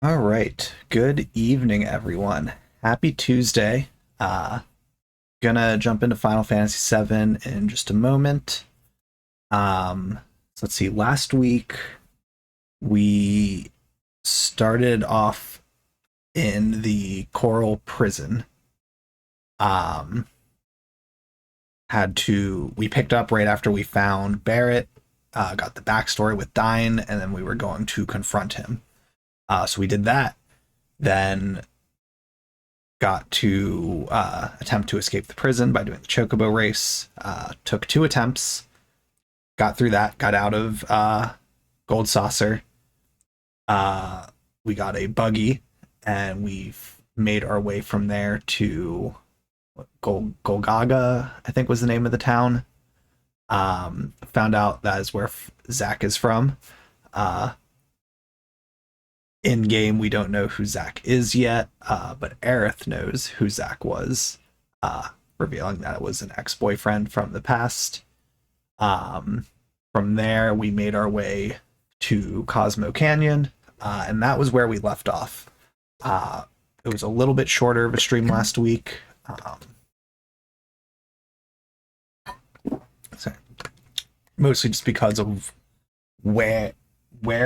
All right. Good evening, everyone. Happy Tuesday. Uh, gonna jump into Final Fantasy VII in just a moment. So let's see. Last week we started off in the Coral Prison. Um, we picked up right after we found Barrett. Got the backstory with Dine, and then we were going to confront him. So we did that. Then got to attempt to escape the prison by doing the chocobo race. Took two attempts, got through that, got out of Gold Saucer. We got a buggy, and we've made our way from there to Golgaga, I think was the name of the town. Found out that is where Zach is from. Uh, in game, we don't know who Zach is yet, but Aerith knows who Zach was, uh, revealing that it was an ex boyfriend from the past. Um, from there, we made our way to Cosmo Canyon, and that was where we left off. Uh, it was a little bit shorter of a stream last week. So mostly just because of where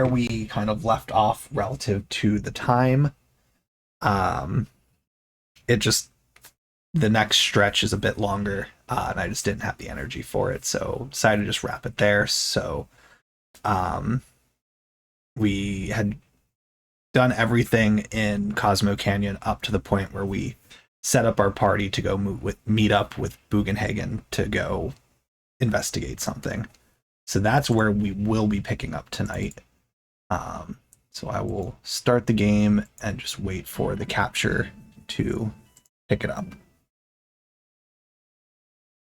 we kind of left off relative to the time. Um, it just the next stretch is a bit longer, and I just didn't have the energy for it, so decided to just wrap it there. So, um, we had done everything in Cosmo Canyon up to the point where we set up our party to go meet up with Bugenhagen to go investigate something. So that's where we will be picking up tonight. So I will start the game and just wait for the capture to pick it up.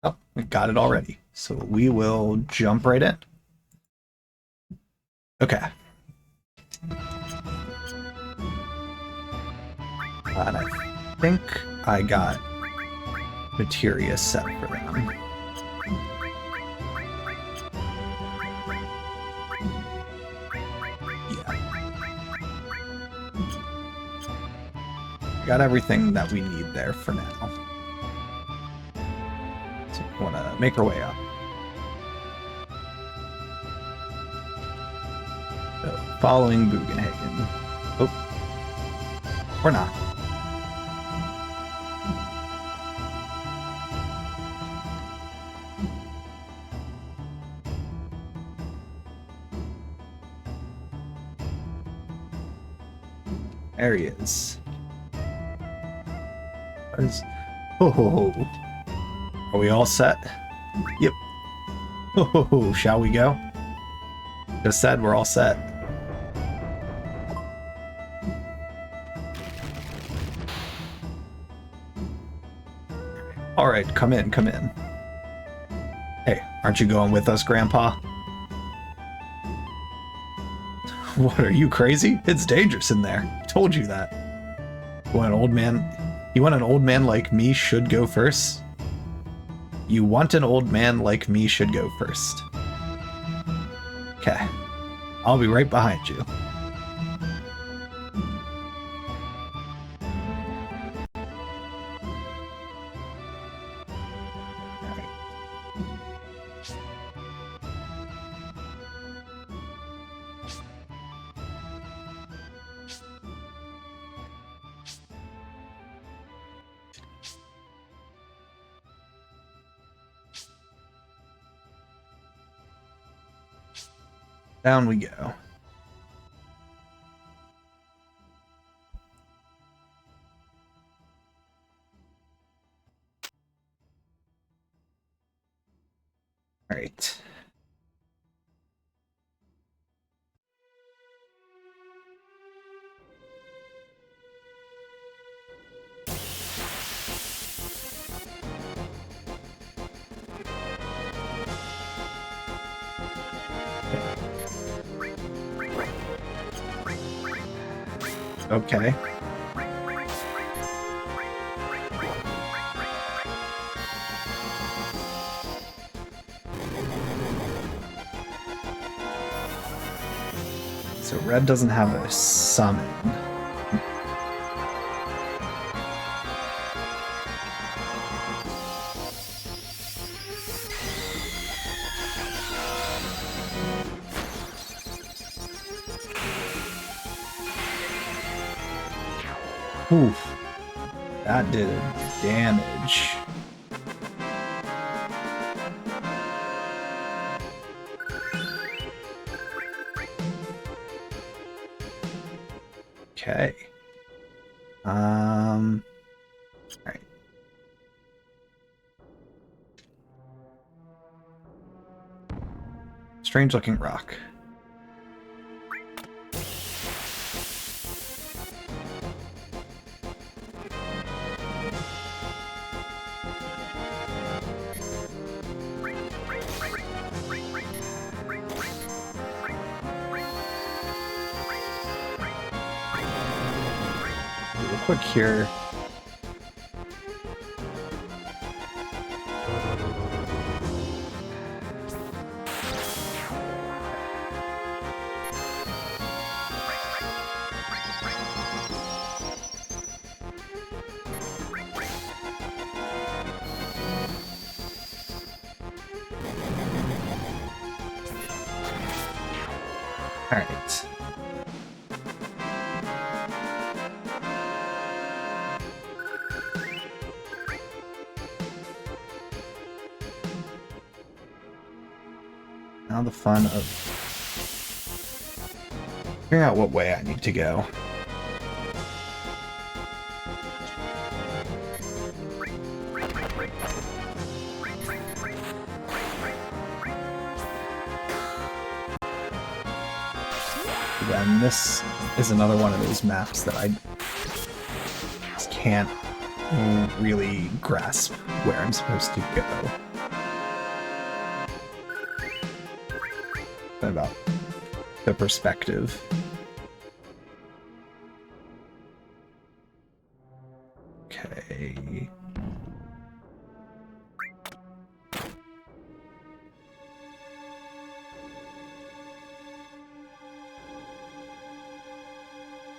Oh, we got it already. So we will jump right in. Okay. And I think I got materia set for them. Got everything that we need there for now. So we want to make our way up. So following Bugenhagen. Oh, or not. There he is. Oh, are we all set? Yep. Oh, shall we go? Just said we're all set. All right, come in, come in. Hey, aren't you going with us, Grandpa? What, are you crazy? It's dangerous in there. I told you that. What, an old man? You want an old man like me should go first? You want an old man like me should go first. Okay. I'll be right behind you. Down we go. All right. Okay. So red doesn't have a summon. Oof. That did damage. Okay. All right. Strange looking rock. Real quick here. All right. Now the fun of figuring out what way I need to go. Again, this is another one of those maps that I just can't really grasp where I'm supposed to go. About the perspective. Okay.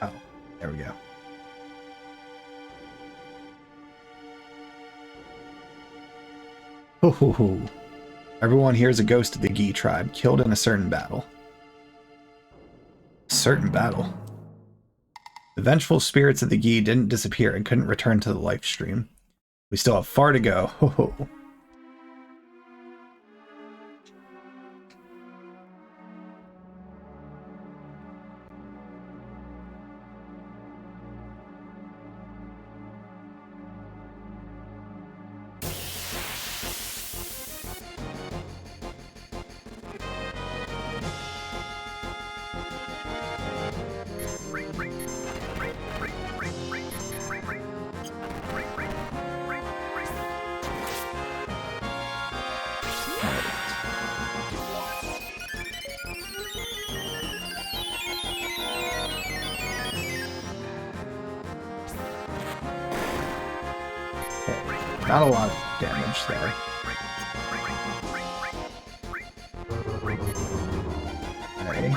Oh, there we go. Ho ho ho. Everyone here is a ghost of the Gi tribe, killed in a certain battle. Certain battle? The vengeful spirits of the Gi didn't disappear and couldn't return to the life stream. We still have far to go. Ho ho. Not a lot of damage there. Okay.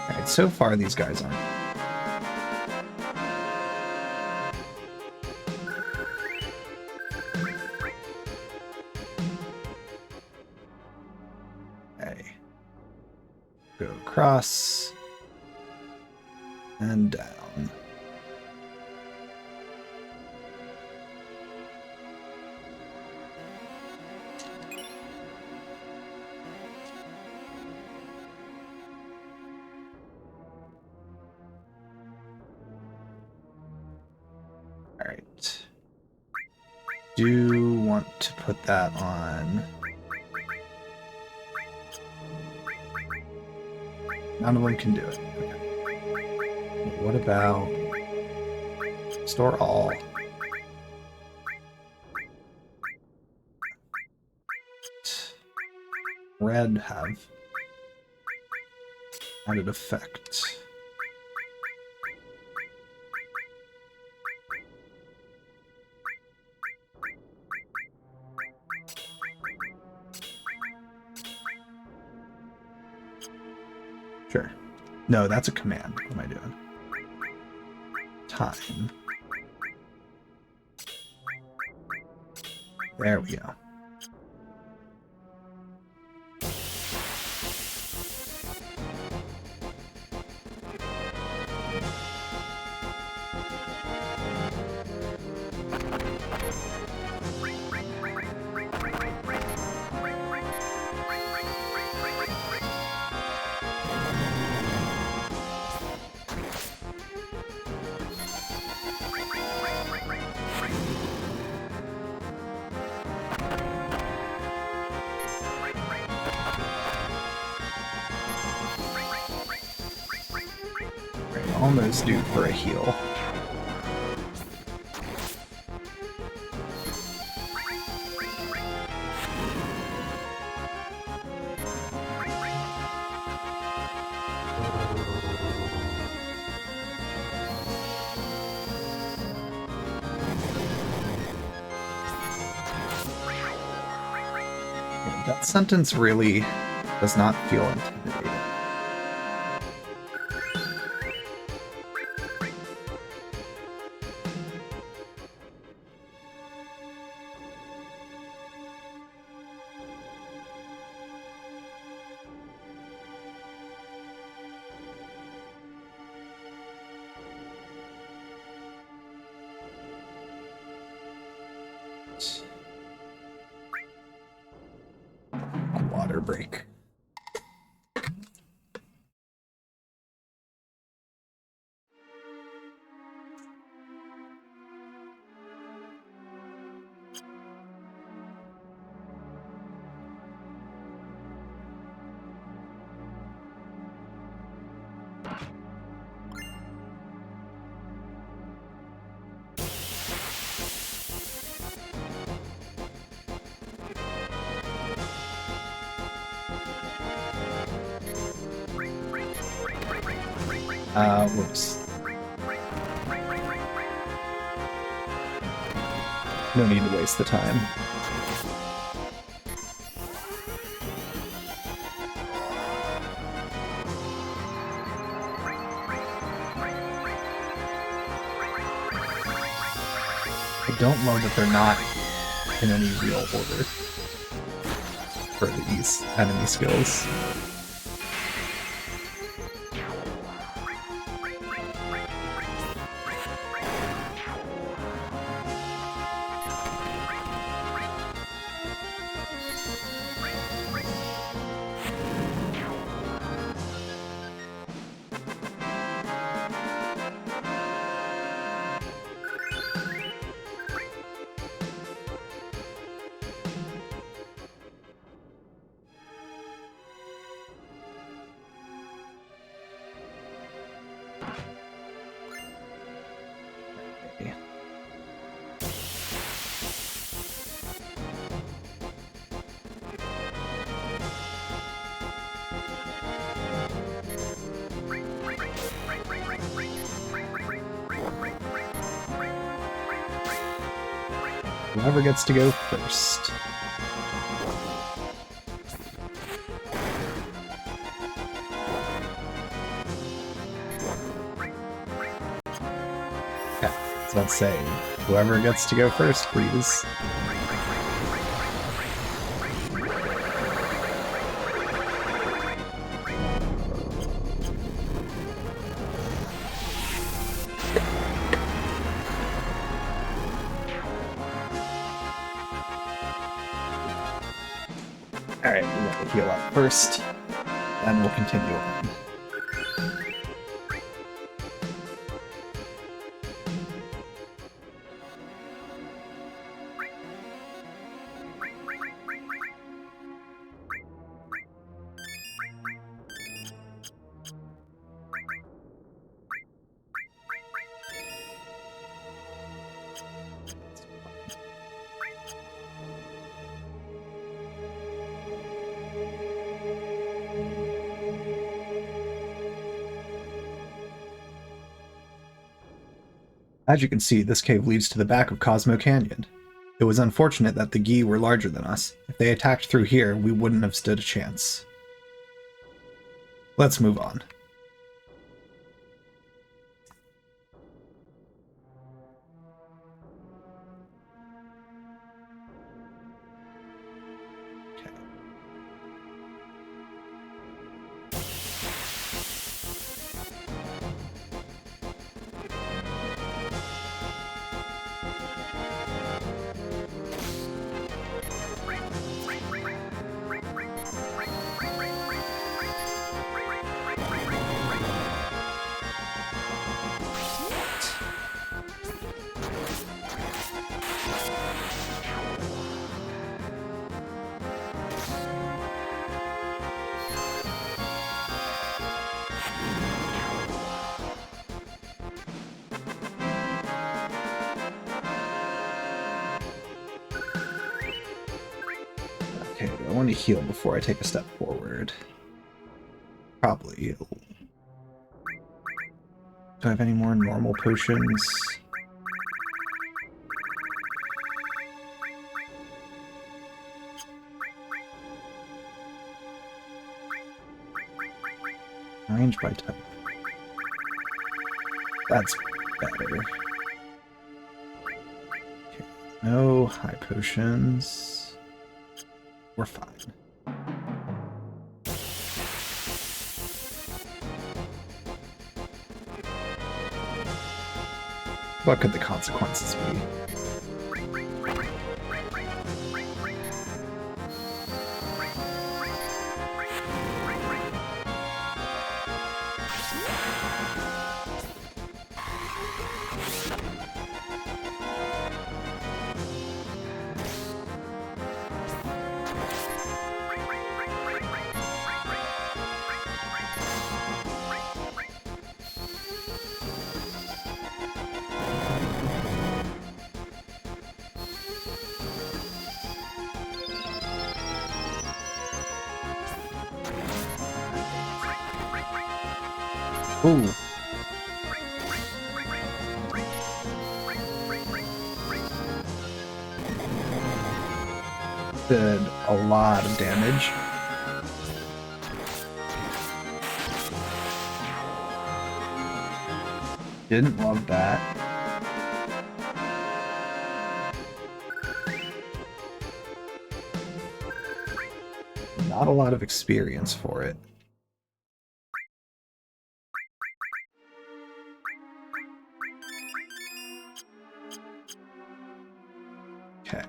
Alright, so far these guys aren't. Okay. Go across. And down. Alright. Do want to put that on. None of them can do it. Okay. What about store all? Red have added effect. Sure. No, that's a command. What am I doing? Time. There we go. Almost due for a heal. Yeah, that sentence really does not feel intimidating. Water break. Whoops. No need to waste the time. I don't love that they're not in any real order for these enemy skills. Whoever gets to go first. Yeah, that's what I'm saying. Whoever gets to go first, please. Alright, we got to heal up first, then we'll continue on. As you can see, this cave leads to the back of Cosmo Canyon. It was unfortunate that the Gi were larger than us. If they attacked through here, we wouldn't have stood a chance. Let's move on. Okay, I want to heal before I take a step forward. Probably. Do I have any more normal potions? Range by type. That's better. Okay, no high potions. We're fine. What could the consequences be? Ooh. Did a lot of damage. Didn't love that. Not a lot of experience for it. Okay.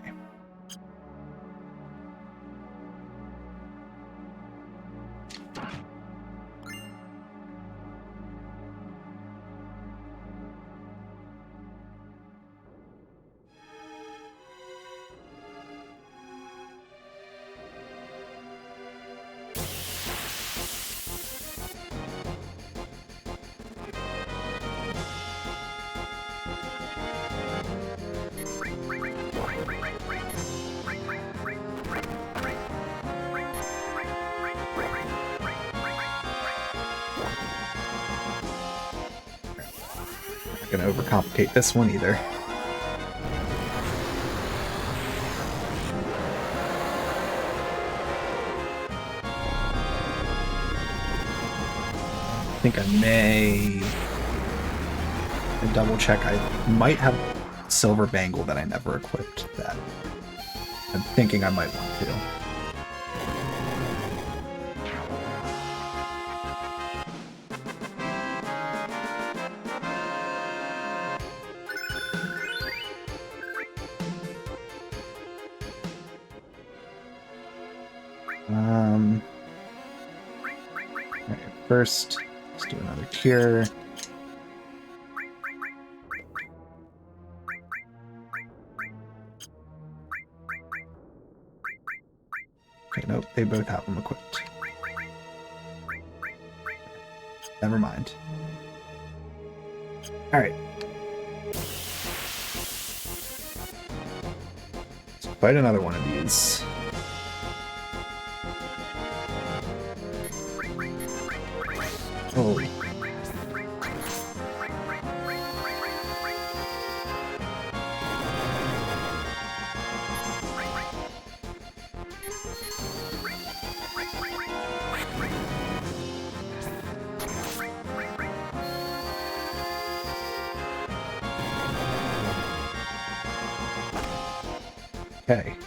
Not gonna overcomplicate this one either. I think I may double check. I might have silver bangle that I never equipped that I'm thinking I might want to. Alright, first, let's do another cure. Okay, nope, they both have them equipped. Never mind. Alright. Let's fight another one of these. Oh. Okay.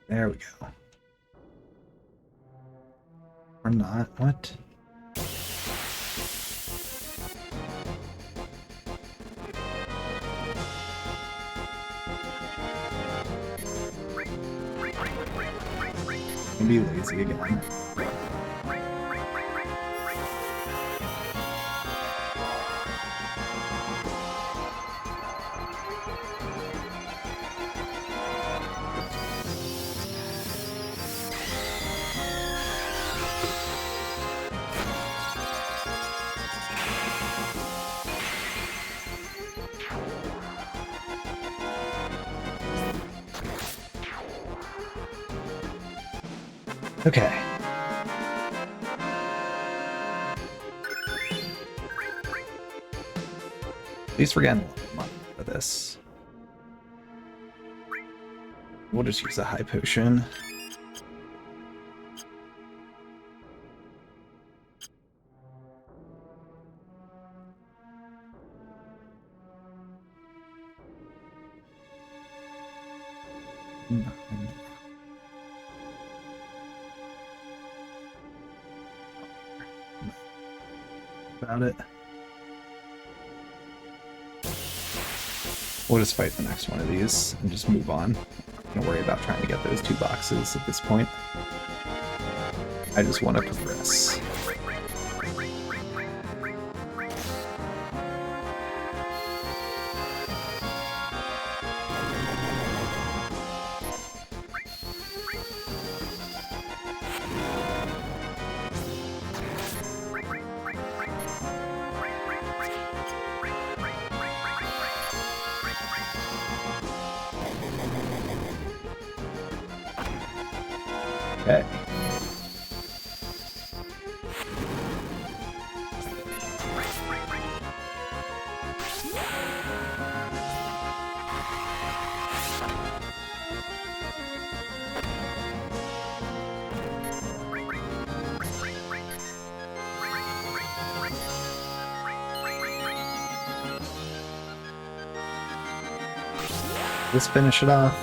There we go. Or not. What? Be lazy again. Okay. At least we're getting a lot of money for this. We'll just use a high potion. About it. We'll just fight the next one of these and just move on. I'm not worry about trying to get those 2 boxes at this point. I just want to progress. Okay. Let's finish it off.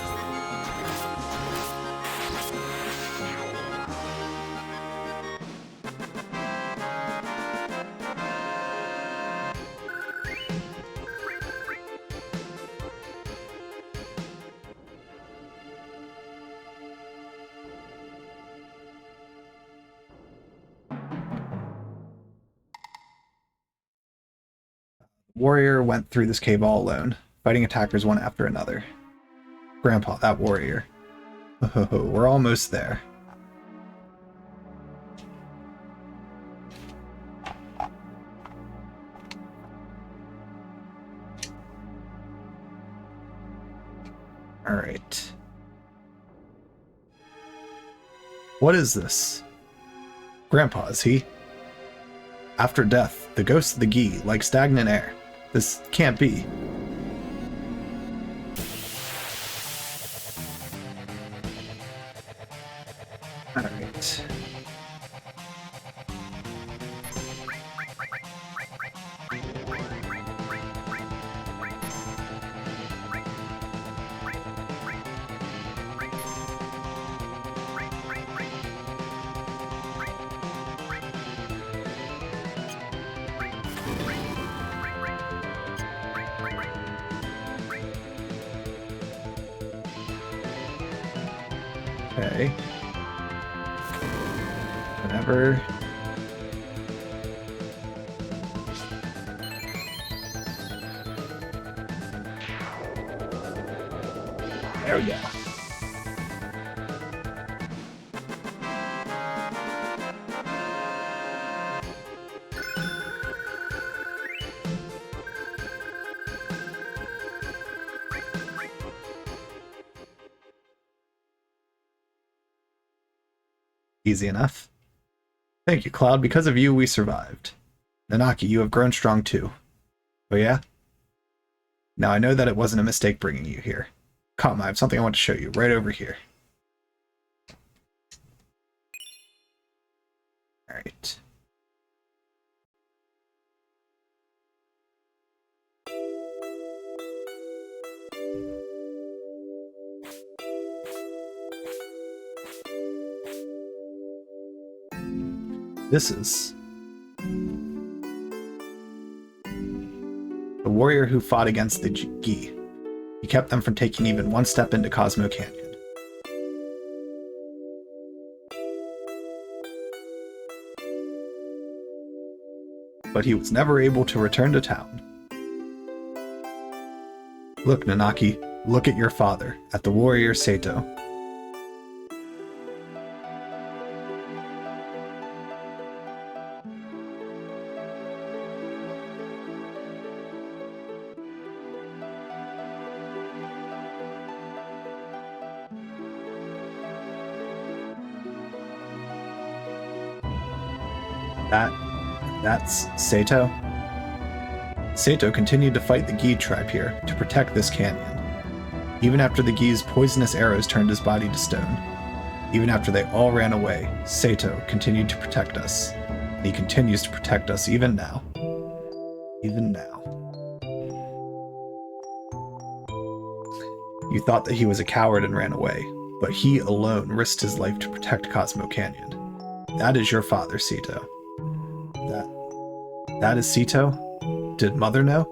Warrior went through this cave all alone, fighting attackers one after another. Grandpa, that warrior. Oh, we're almost there. Alright. What is this? Grandpa, is he? After death, the ghost of the Gi, like stagnant air. This can't be. Alright. Okay. Whatever. There we go. Easy enough. Thank you, Cloud. Because of you, we survived. Nanaki, you have grown strong too. Oh yeah? Now I know that it wasn't a mistake bringing you here. Come, I have something I want to show you right over here. Alright. This is the warrior who fought against the Gi. He kept them from taking even one step into Cosmo Canyon. But he was never able to return to town. Look, Nanaki, look at your father, at the warrior Sato. That's Sato? Sato continued to fight the Gi tribe here to protect this canyon. Even after the Gi's poisonous arrows turned his body to stone. Even after they all ran away, Sato continued to protect us. And he continues to protect us even now. Even now. You thought that he was a coward and ran away, but he alone risked his life to protect Cosmo Canyon. That is your father, Sato. That is Sito? Did Mother know?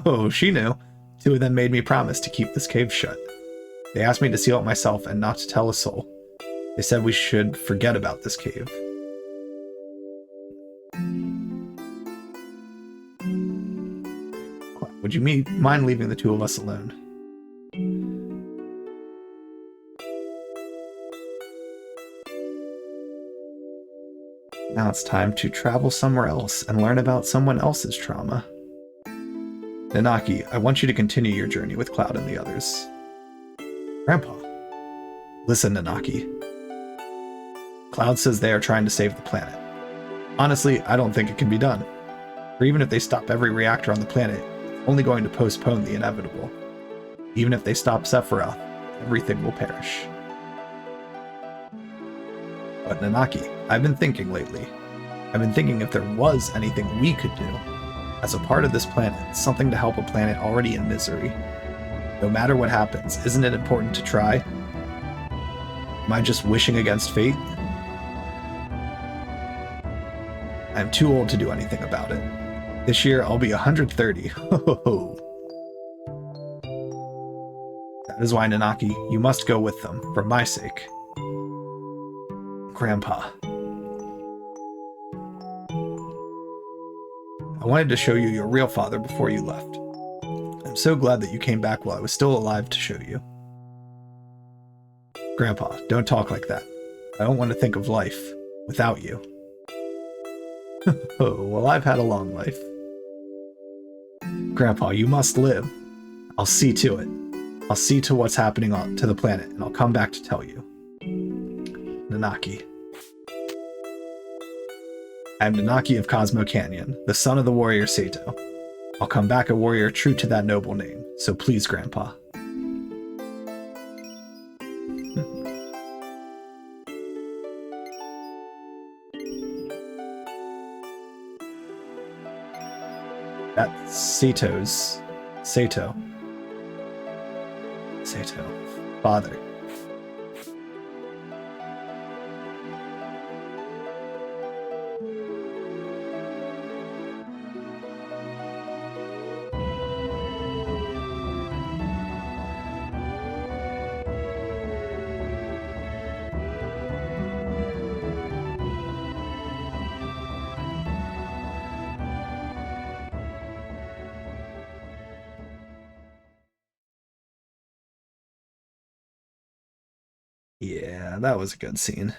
Oh, she knew. Two of them made me promise to keep this cave shut. They asked me to seal it myself and not to tell a soul. They said we should forget about this cave. Would you mind leaving the two of us alone? Now it's time to travel somewhere else and learn about someone else's trauma. Nanaki, I want you to continue your journey with Cloud and the others. Grandpa. Listen, Nanaki. Cloud says they are trying to save the planet. Honestly, I don't think it can be done. For even if they stop every reactor on the planet, it's only going to postpone the inevitable. Even if they stop Sephiroth, everything will perish. But Nanaki, I've been thinking lately. I've been thinking if there was anything we could do, as a part of this planet, something to help a planet already in misery. No matter what happens, isn't it important to try? Am I just wishing against fate? I'm too old to do anything about it. This year, I'll be 130. Ho ho ho. That is why, Nanaki, you must go with them, for my sake. Grandpa. I wanted to show you your real father before you left. I'm so glad that you came back while I was still alive to show you. Grandpa, don't talk like that. I don't want to think of life without you. Oh, well, I've had a long life. Grandpa, you must live. I'll see to it. I'll see to what's happening to the planet, and I'll come back to tell you. Nanaki. I am Nanaki of Cosmo Canyon, the son of the warrior Sato. I'll come back a warrior true to that noble name, so please, Grandpa. That's Sato's. Sato. Father. Yeah, that was a good scene.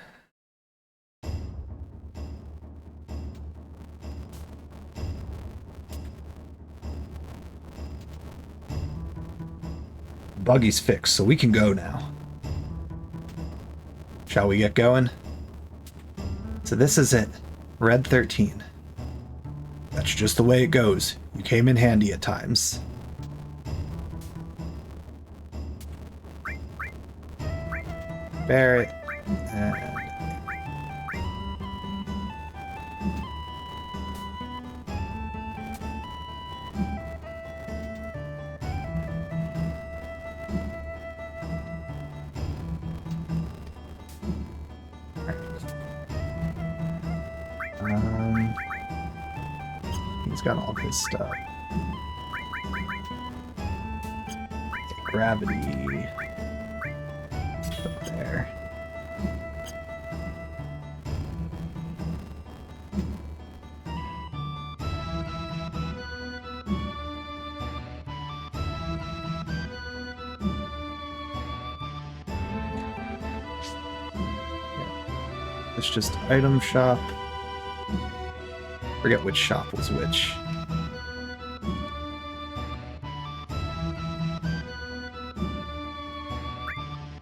Buggy's fixed, so we can go now. Shall we get going? So this is it. Red 13. That's just the way it goes. You came in handy at times. Barrett. And... he's got all his stuff. Gravity. Up there. It's just item shop. Forget which shop was which.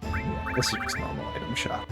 Yeah, this is just normal item shop.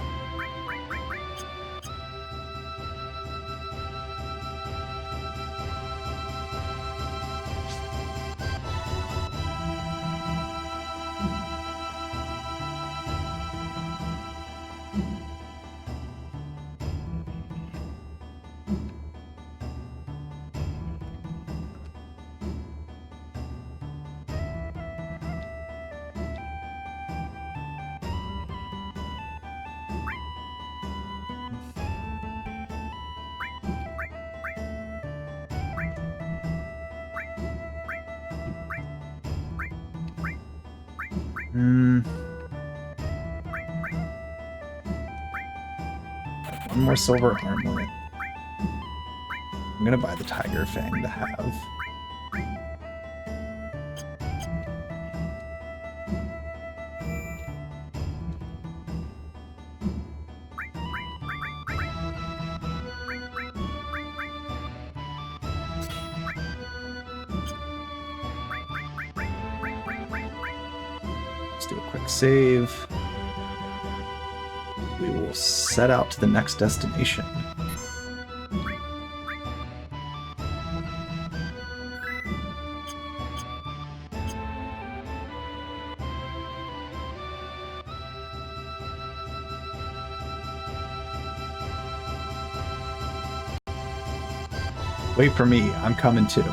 One more silver armlet. I'm gonna buy the tiger fang to have. Let's do a quick save. We will set out to the next destination. Wait for me, I'm coming too.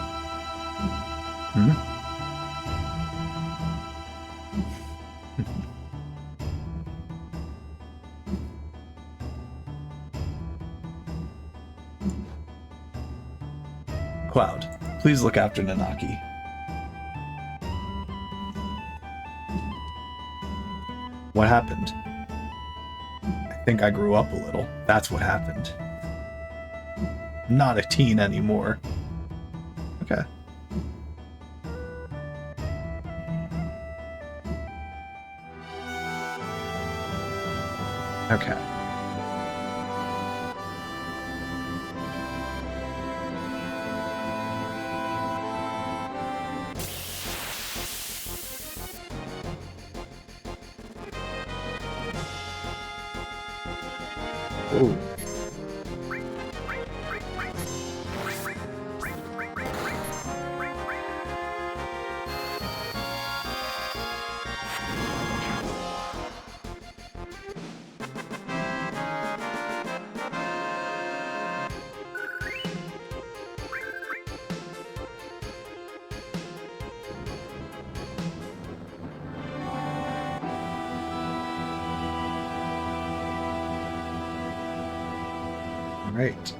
Cloud, please look after Nanaki. What happened? I think I grew up a little. That's what happened. I'm not a teen anymore. Okay. Okay. Ooh. Right.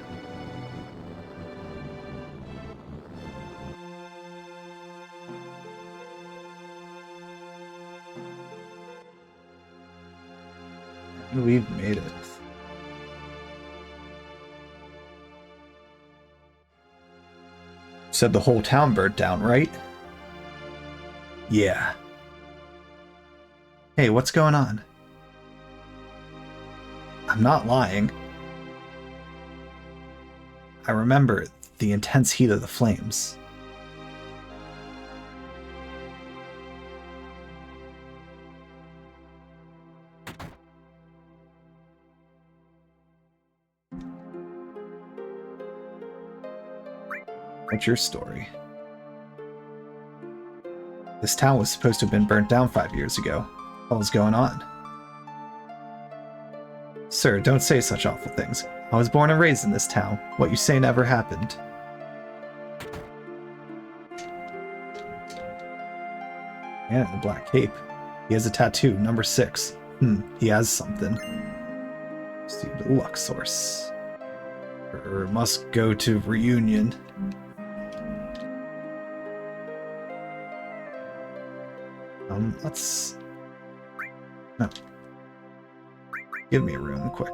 And we've made it. Said the whole town burnt down, right? Yeah. Hey, what's going on? I'm not lying. I remember the intense heat of the flames. What's your story? This town was supposed to have been burnt down 5 years ago. What was going on? Sir, don't say such awful things. I was born and raised in this town. What you say never happened. Man in the black cape. He has a tattoo, number 6. He has something. See the luck source. Or must go to reunion. Let's... No. Give me a room, quick.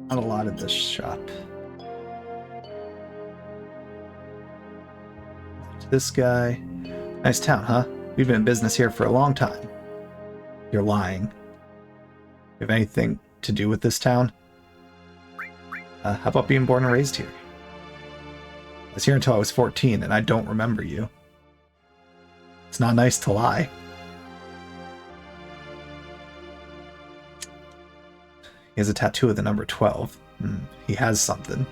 Not a lot of this shop. This guy. Nice town, huh? We've been in business here for a long time. You're lying. You have anything to do with this town? How about being born and raised here? I was here until I was 14, and I don't remember you. It's not nice to lie. He has a tattoo of the number 12. He has something.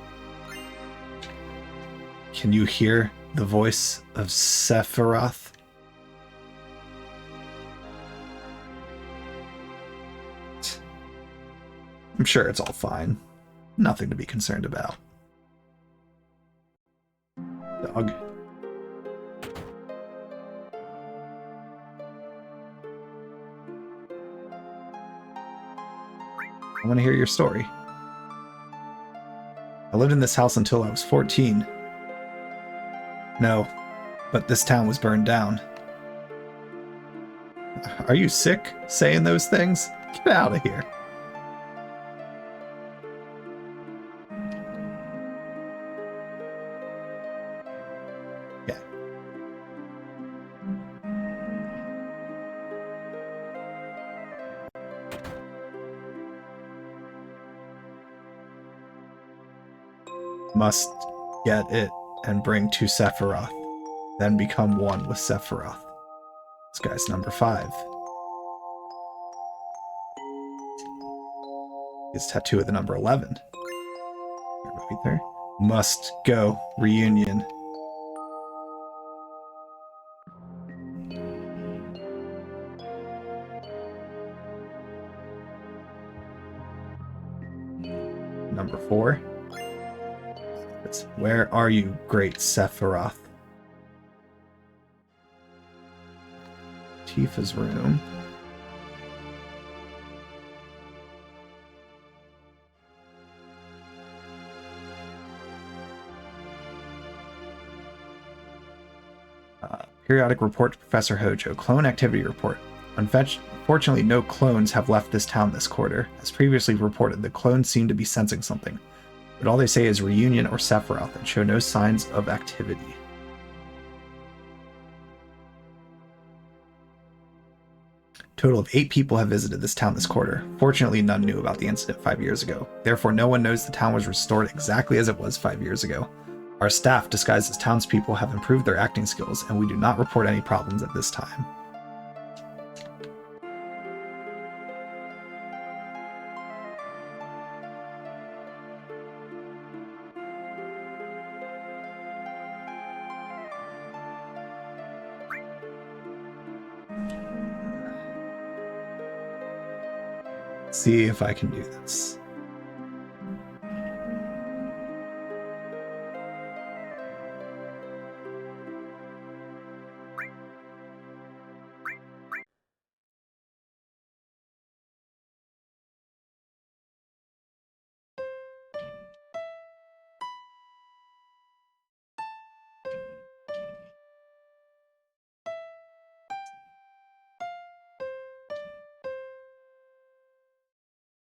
Can you hear the voice of Sephiroth? I'm sure it's all fine. Nothing to be concerned about. Dog. I want to hear your story. I lived in this house until I was 14. No, but this town was burned down. Are you sick saying those things? Get out of here. Yeah. Must get it and bring to Sephiroth, then become one with Sephiroth. This guy's number 5. His tattoo of the number 11. Right there. Must go reunion. Number 4. Where are you, great Sephiroth? Tifa's room. Periodic report to Professor Hojo. Clone activity report. Unfortunately, no clones have left this town this quarter. As previously reported, the clones seem to be sensing something. but all they say is reunion or Sephiroth and show no signs of activity. Total of 8 people have visited this town this quarter. Fortunately, none knew about the incident 5 years ago. Therefore, no one knows the town was restored exactly as it was 5 years ago. Our staff, disguised as townspeople, have improved their acting skills, and we do not report any problems at this time. See if I can do this.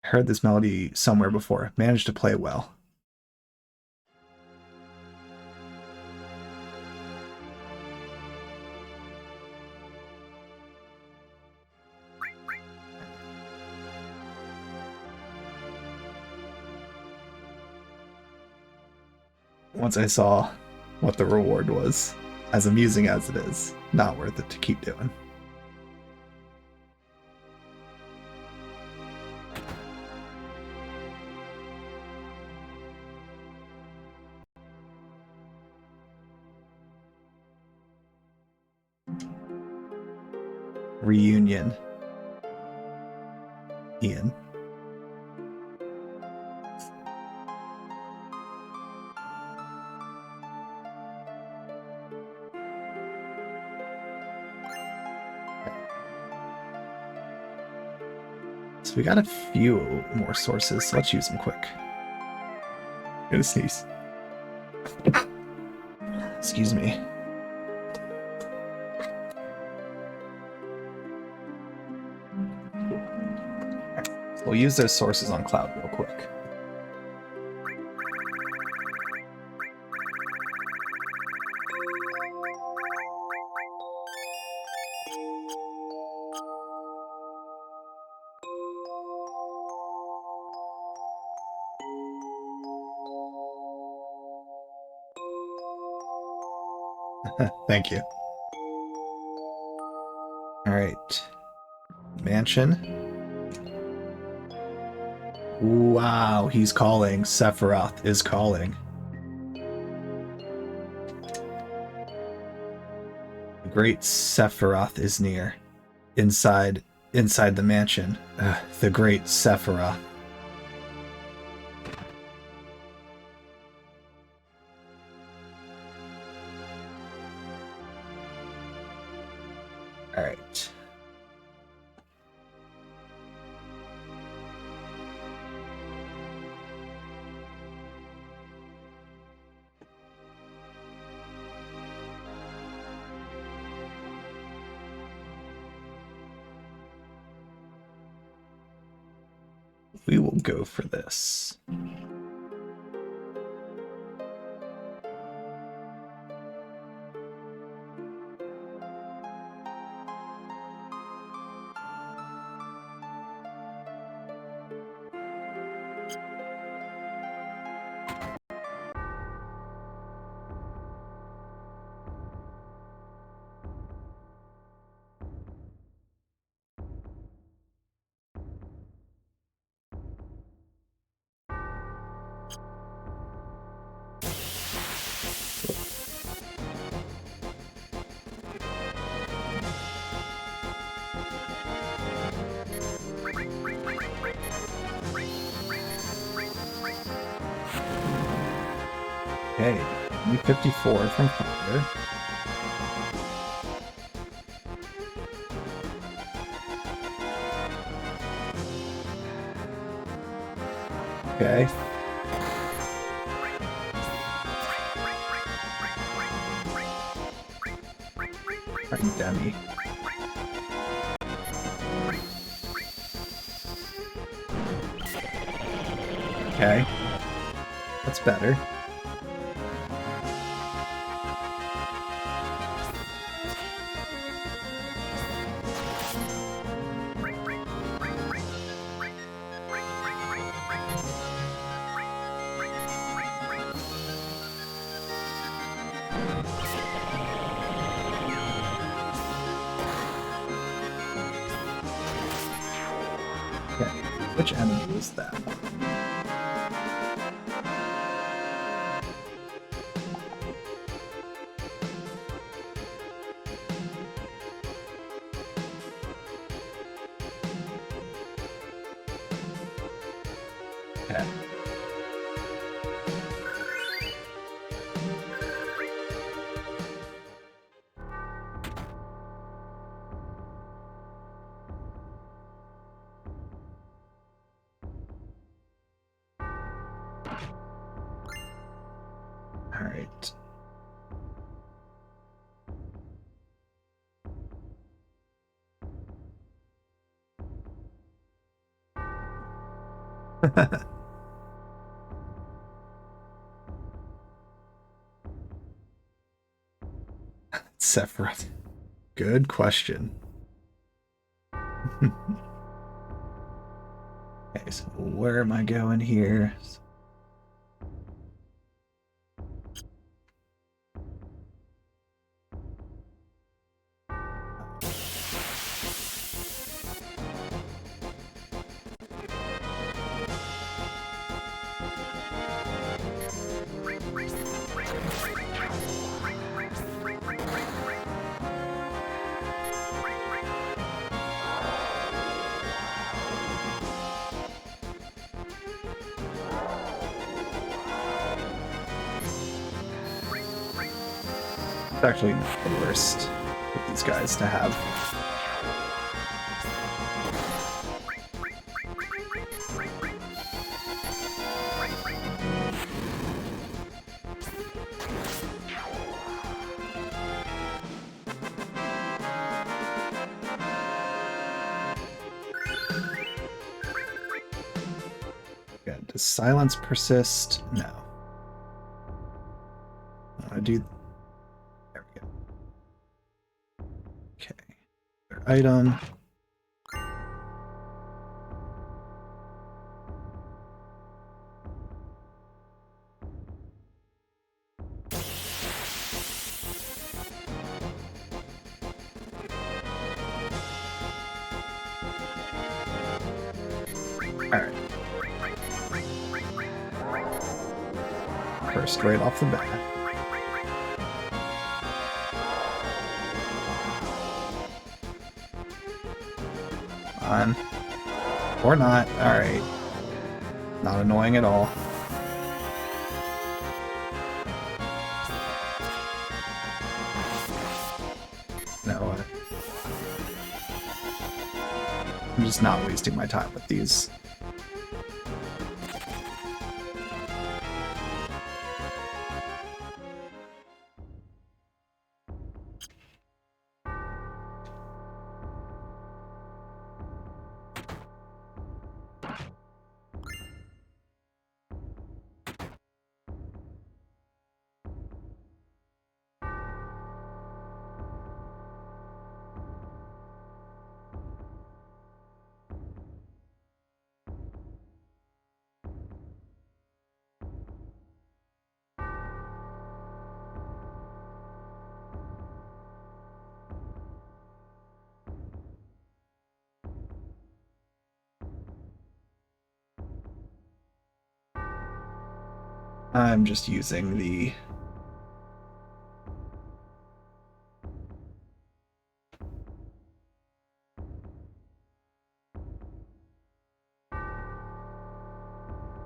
I heard this melody somewhere before. Managed to play well. Once I saw what the reward was, as amusing as it is, not worth it to keep doing. Reunion. Ian. So we got a few more sources, so let's use them quick. I'm gonna sneeze. Excuse me. So we'll use those sources on Cloud real quick. Thank you. All right. Mansion. Wow, he's calling. Sephiroth is calling. The great Sephiroth is near. Inside the mansion. The great Sephiroth. All right. We will go for this. Okay, 54 from Founder. Okay. Alright, Demi. Okay. That's better. Okay, which enemy was that? Okay. All right. Sephiroth. Good question. Okay, so where am I going here? It's actually not the worst with these guys to have. Yeah, does silence persist? No. I do. There we go. Okay. Their item. Alright. First, right off the bat. On. Or not. Alright. Not annoying at all. No, I'm just not wasting my time with these. I'm just using the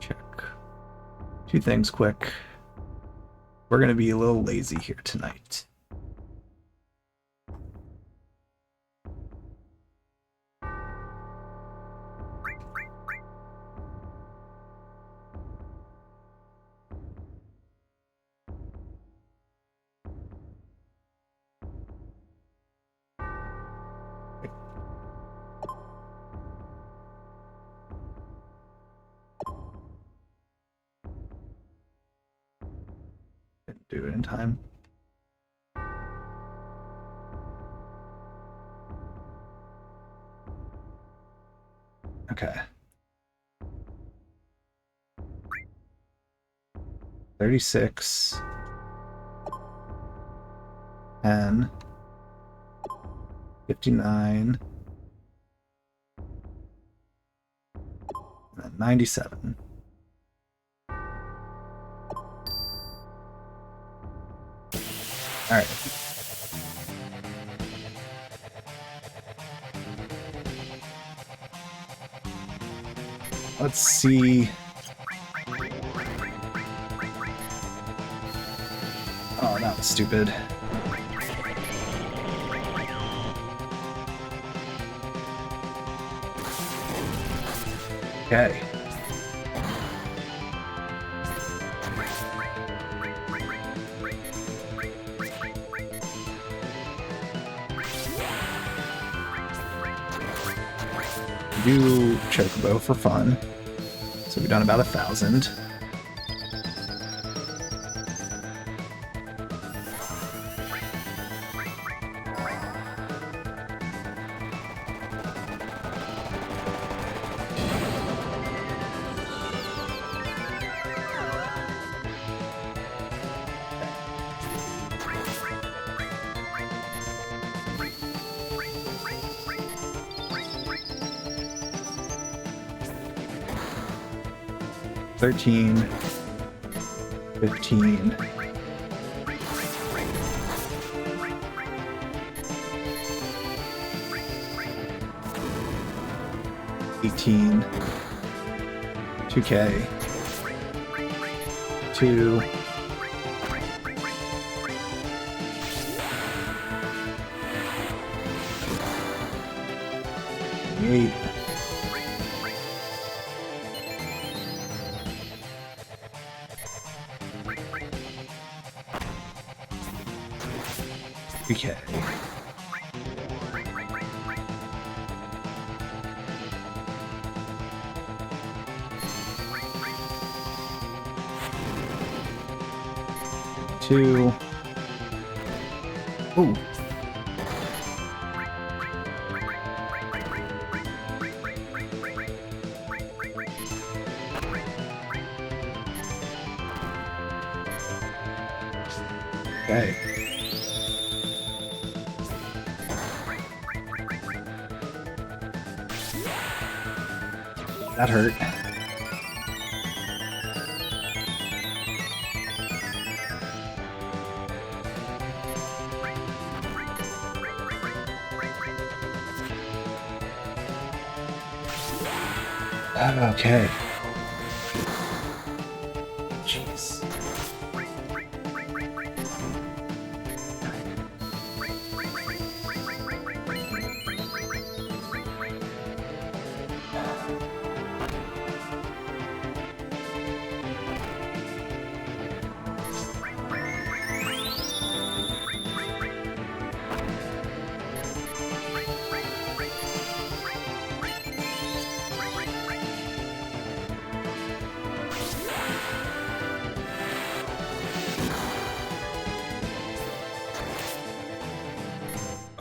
check. Two things quick. We're gonna be a little lazy here tonight. do it in time. Okay. 36. 10. 59. And then 97. All right. Let's see. Oh, that was stupid. Okay. Do Chocobo for fun. So we've done about 1,000. $13, $15, $18, $2K, 2, 8, 3K. Two. Ooh. Okay. That hurt. Okay. Jeez.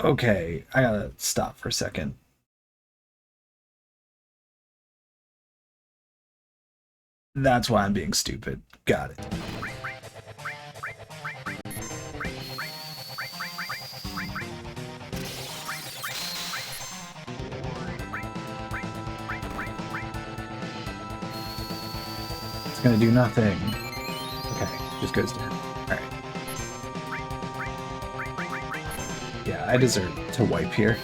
Okay, I gotta stop for a second. That's why I'm being stupid. Got it. It's gonna do nothing. Okay, just goes down. Alright. Yeah, I deserve to wipe here.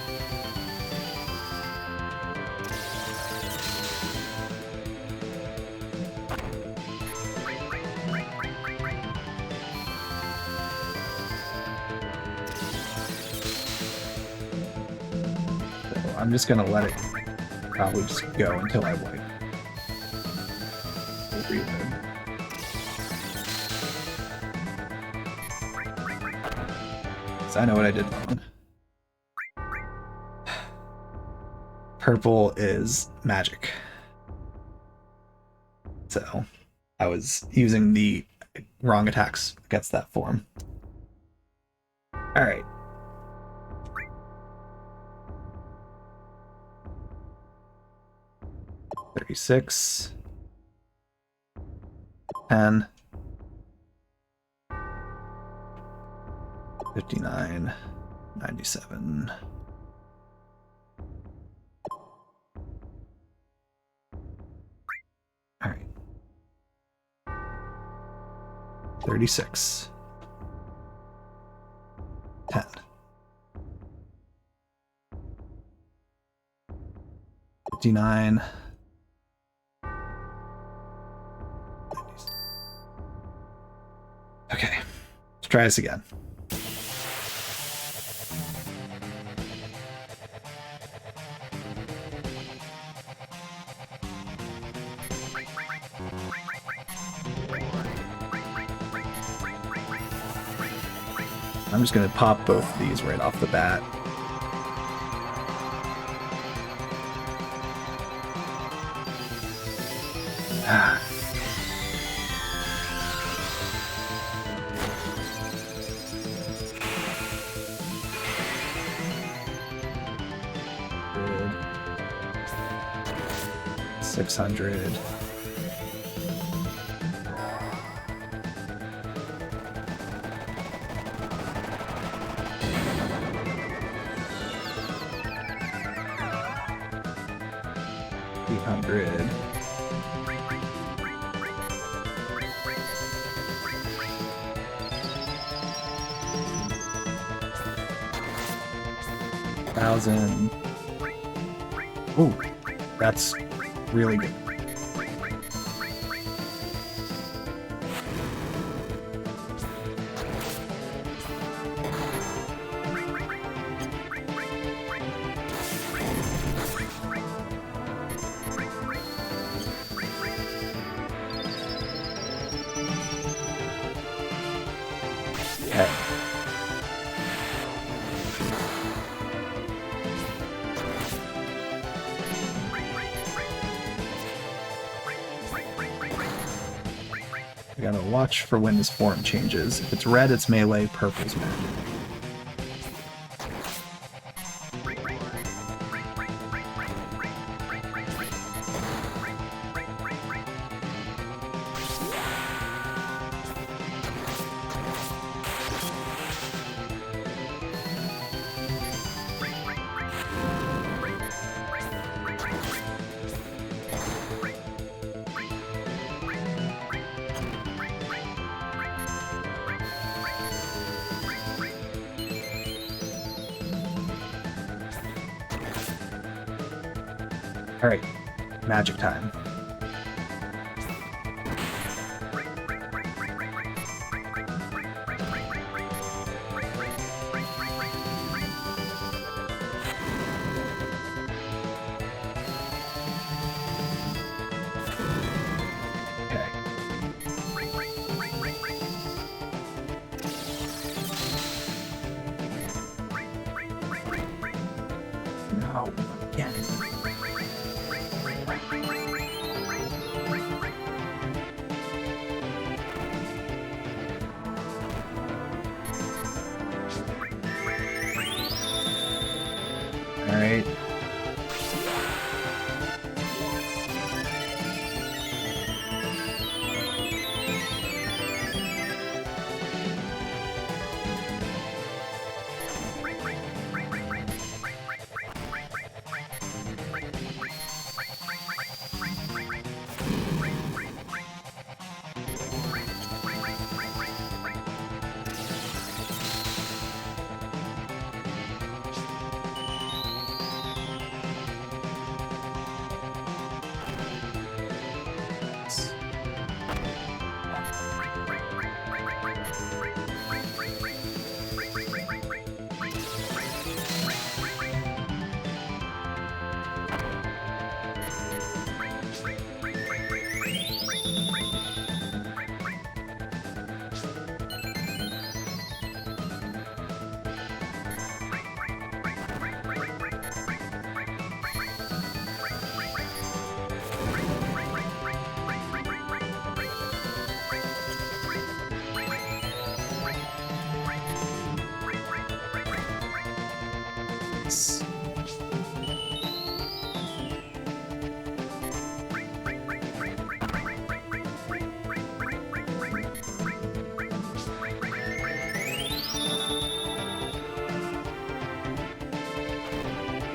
So I'm just gonna let it probably just go until I wipe. Reload. So I know what I did wrong. Purple is magic. So I was using the wrong attacks against that form. All right. $36, 10, 59, 97. All right. 36, 10, 59. Okay, let's try this again. I'm just going to pop both of these right off the bat. Good. 600. $800. $1,000. Ooh, that's really good. Okay. We gotta watch for when this form changes. If it's red, it's melee, purple's magic. All right, magic time. Okay. No, again.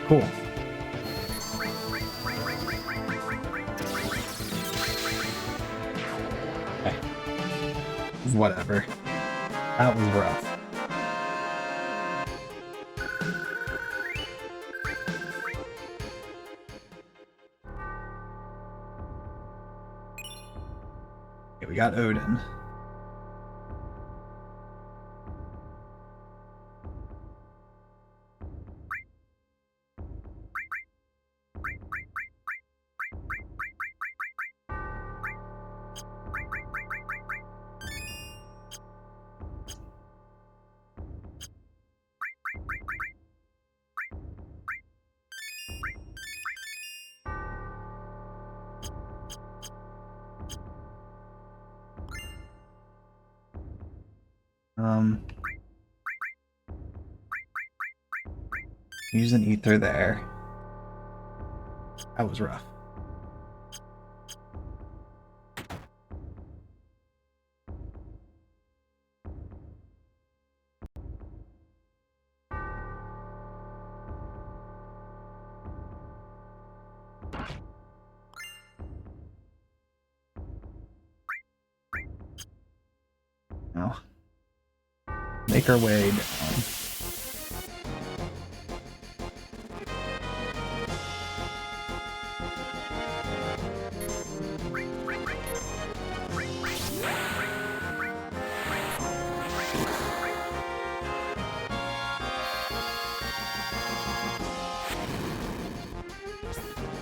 Cool. Okay. Whatever. That was rough. Okay, we got Odin. Use an ether there. That was rough. Now, make our way down.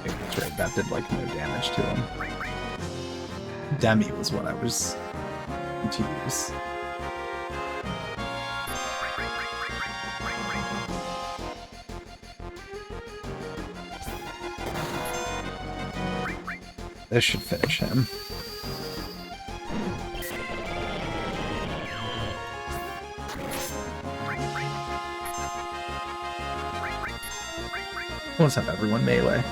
That's right, that did like no damage to him. Demi was what I was to use. This should finish him. Let's have everyone melee.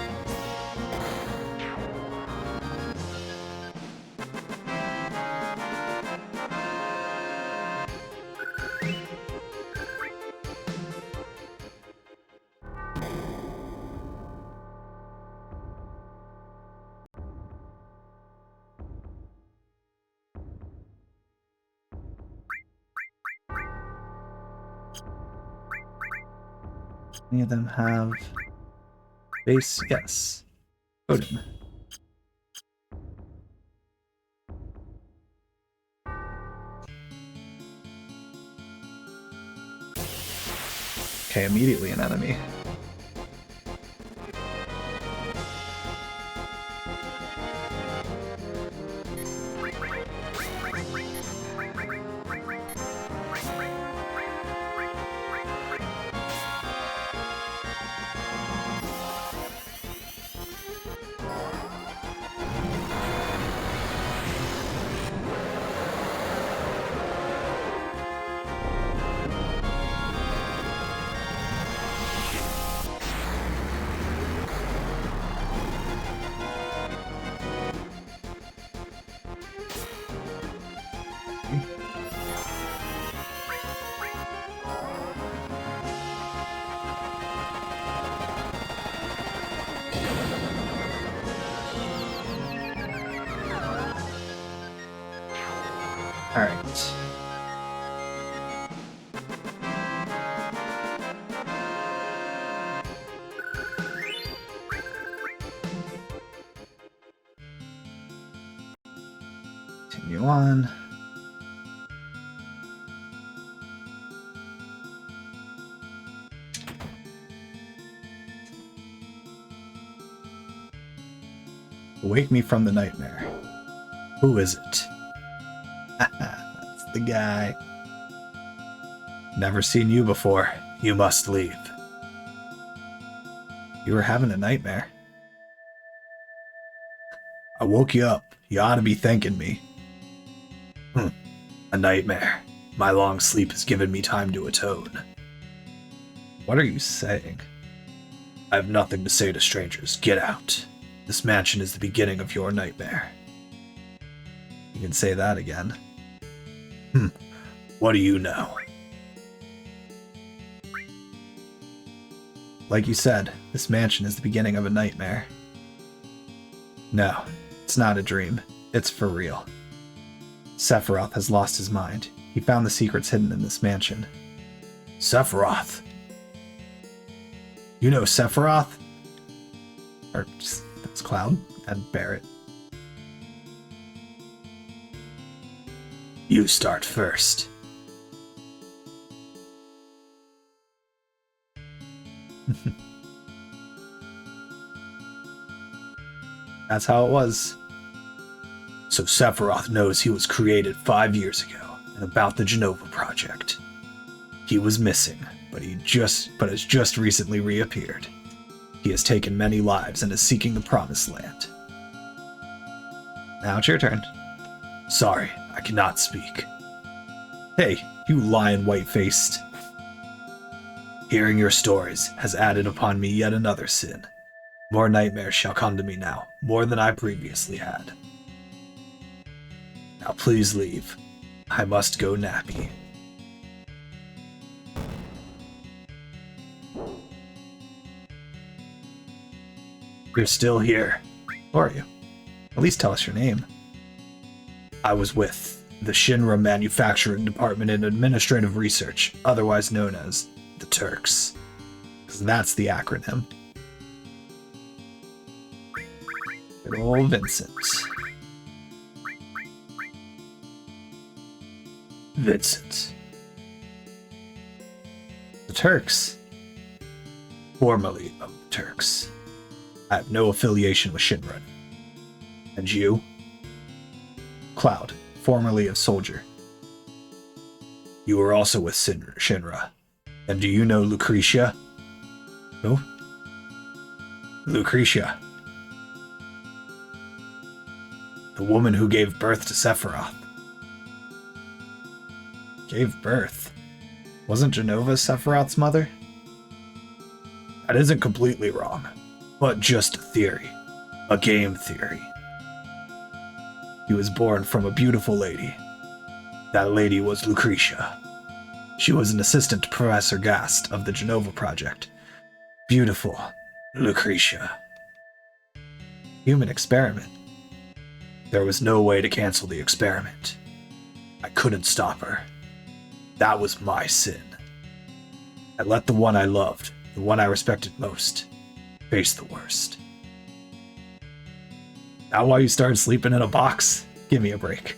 Any of them have base? Yes. Odin. Okay, immediately an enemy. All right. Continue on. Wake me from the nightmare. Who is it? That's the guy. Never seen you before. You must leave. You were having a nightmare. I woke you up. You ought to be thanking me. A nightmare. My long sleep has given me time to atone. What are you saying? I have nothing to say to strangers. Get out. This mansion is the beginning of your nightmare. You can say that again. What do you know? Like you said, this mansion is the beginning of a nightmare. No, it's not a dream. It's for real. Sephiroth has lost his mind. He found the secrets hidden in this mansion. Sephiroth? You know Sephiroth? Or that's Cloud and Barret. You start first. That's how it was. So Sephiroth knows he was created 5 years ago, and about the Genova project. He was missing, but has just recently reappeared. He has taken many lives and is seeking the Promised Land. Now it's your turn. Sorry, I cannot speak. Hey, you lion white-faced. Hearing your stories has added upon me yet another sin. More nightmares shall come to me now, more than I previously had. Now please leave. I must go nappy. You're still here. Who are you? At least tell us your name. I was with the Shinra Manufacturing Department in Administrative Research, otherwise known as the Turks. Because that's the acronym. Good old Vincent. Vincent. The Turks. Formerly of the Turks. I have no affiliation with Shinra. And you? Cloud, formerly of Soldier. You were also with Shinra. And do you know Lucretia? Who? Lucretia. The woman who gave birth to Sephiroth. Gave birth? Wasn't Genova Sephiroth's mother? That isn't completely wrong, but just a theory. A game theory. He was born from a beautiful lady. That lady was Lucretia. She was an assistant to Professor Gast of the Genova Project. Beautiful Lucretia. Human experiment. There was no way to cancel the experiment. I couldn't stop her. That was my sin. I let the one I loved, the one I respected most, face the worst. Now why you started sleeping in a box? Give me a break.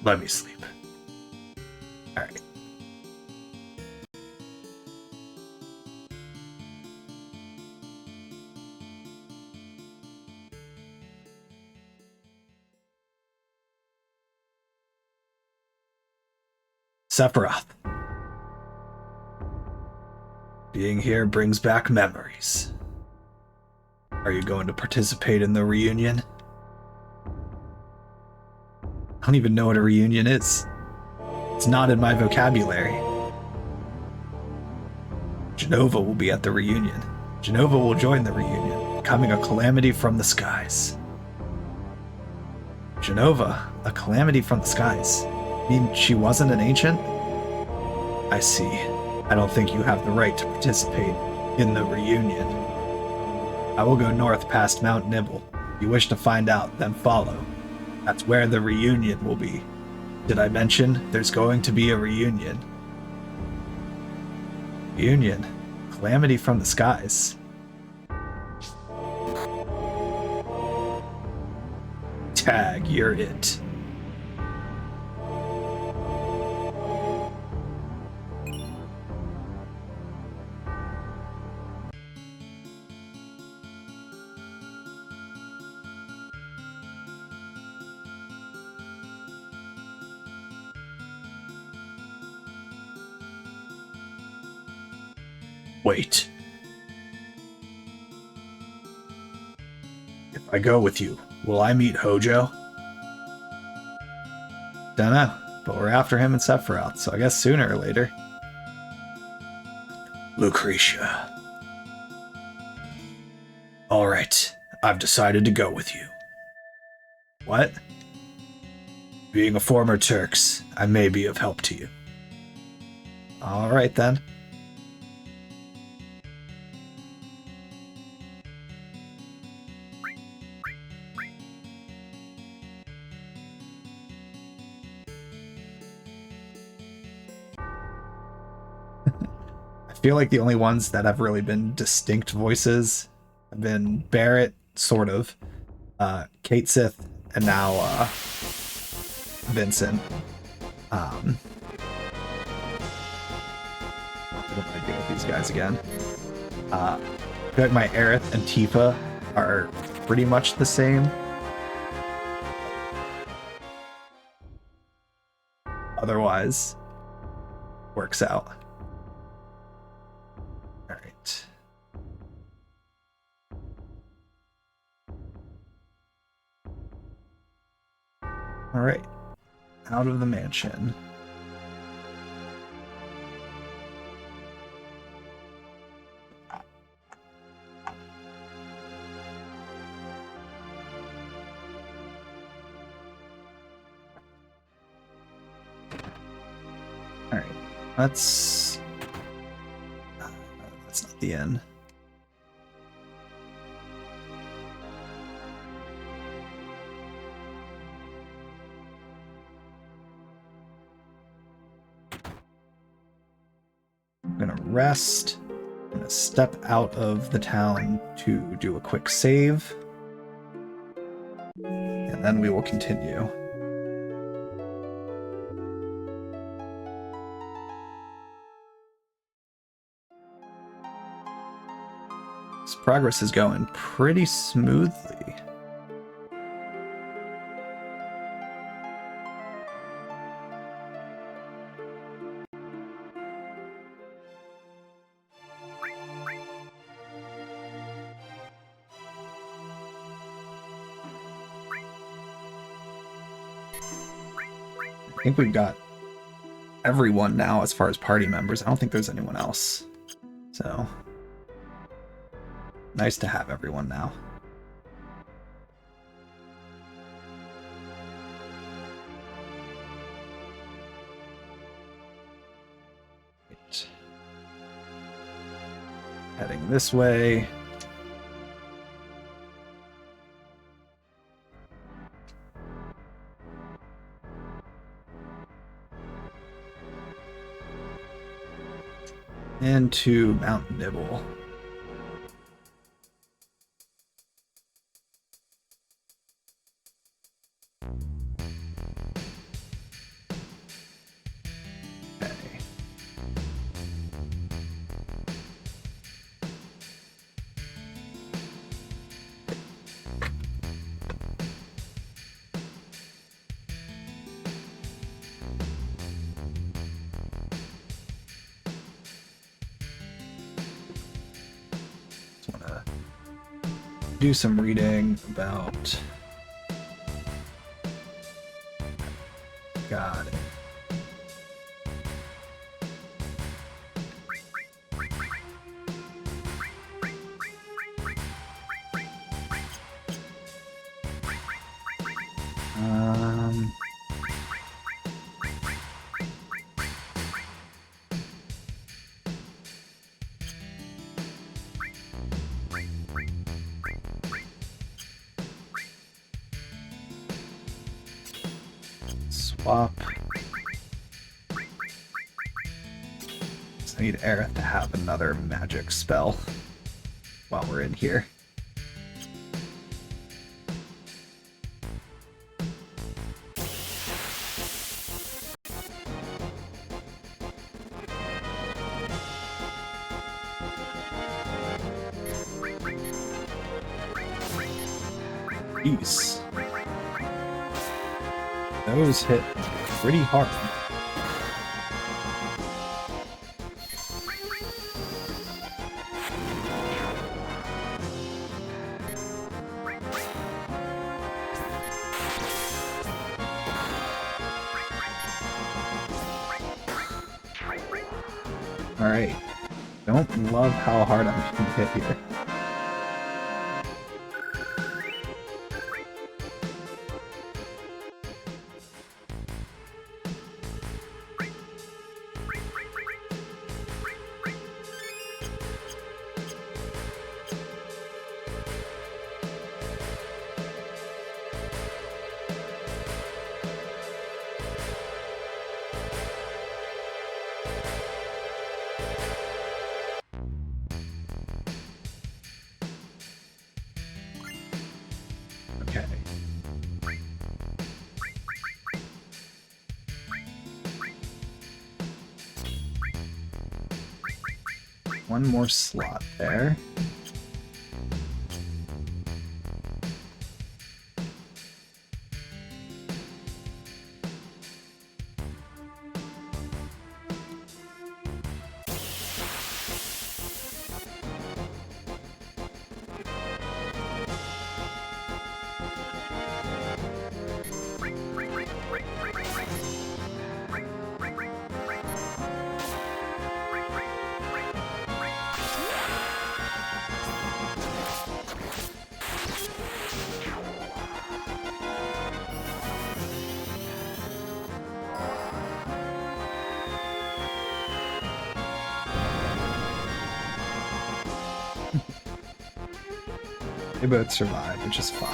Let me sleep. Alright. Sephiroth. Being here brings back memories. Are you going to participate in the reunion? I don't even know what a reunion is. It's not in my vocabulary. Genova will be at the reunion. Genova will join the reunion, becoming a calamity from the skies. Genova, a calamity from the skies. You mean she wasn't an ancient? I see. I don't think you have the right to participate in the reunion. I will go north past Mount Nibble. If you wish to find out, then follow. That's where the reunion will be. Did I mention there's going to be a reunion? Reunion? Calamity from the skies. Tag, you're it. Wait. If I go with you, will I meet Hojo? Dunno, but we're after him in Sephiroth, so I guess sooner or later. Lucretia. Alright, I've decided to go with you. What? Being a former Turks, I may be of help to you. All right then. I feel like the only ones that have really been distinct voices have been Barrett, sort of, Kate Sith, and now Vincent. I don't want to deal with these guys again. I feel like my Aerith and Tifa are pretty much the same. Otherwise, works out. All right. All right. Out of the mansion. All right. That's not the end. I'm gonna rest. I'm gonna step out of the town to do a quick save. And then we will continue. This progress is going pretty smoothly. I think we've got everyone now as far as party members. I don't think there's anyone else. So, nice to have everyone now. Right. Heading this way. Into Mount Nibble. Okay. Do some reading about. Got it. Swap. So I need Aerith to have another magic spell while we're in here. Jeez. Those hit pretty hard. Alright. Don't love how hard I'm being hit here. One more slot there. They both survive, which is fine.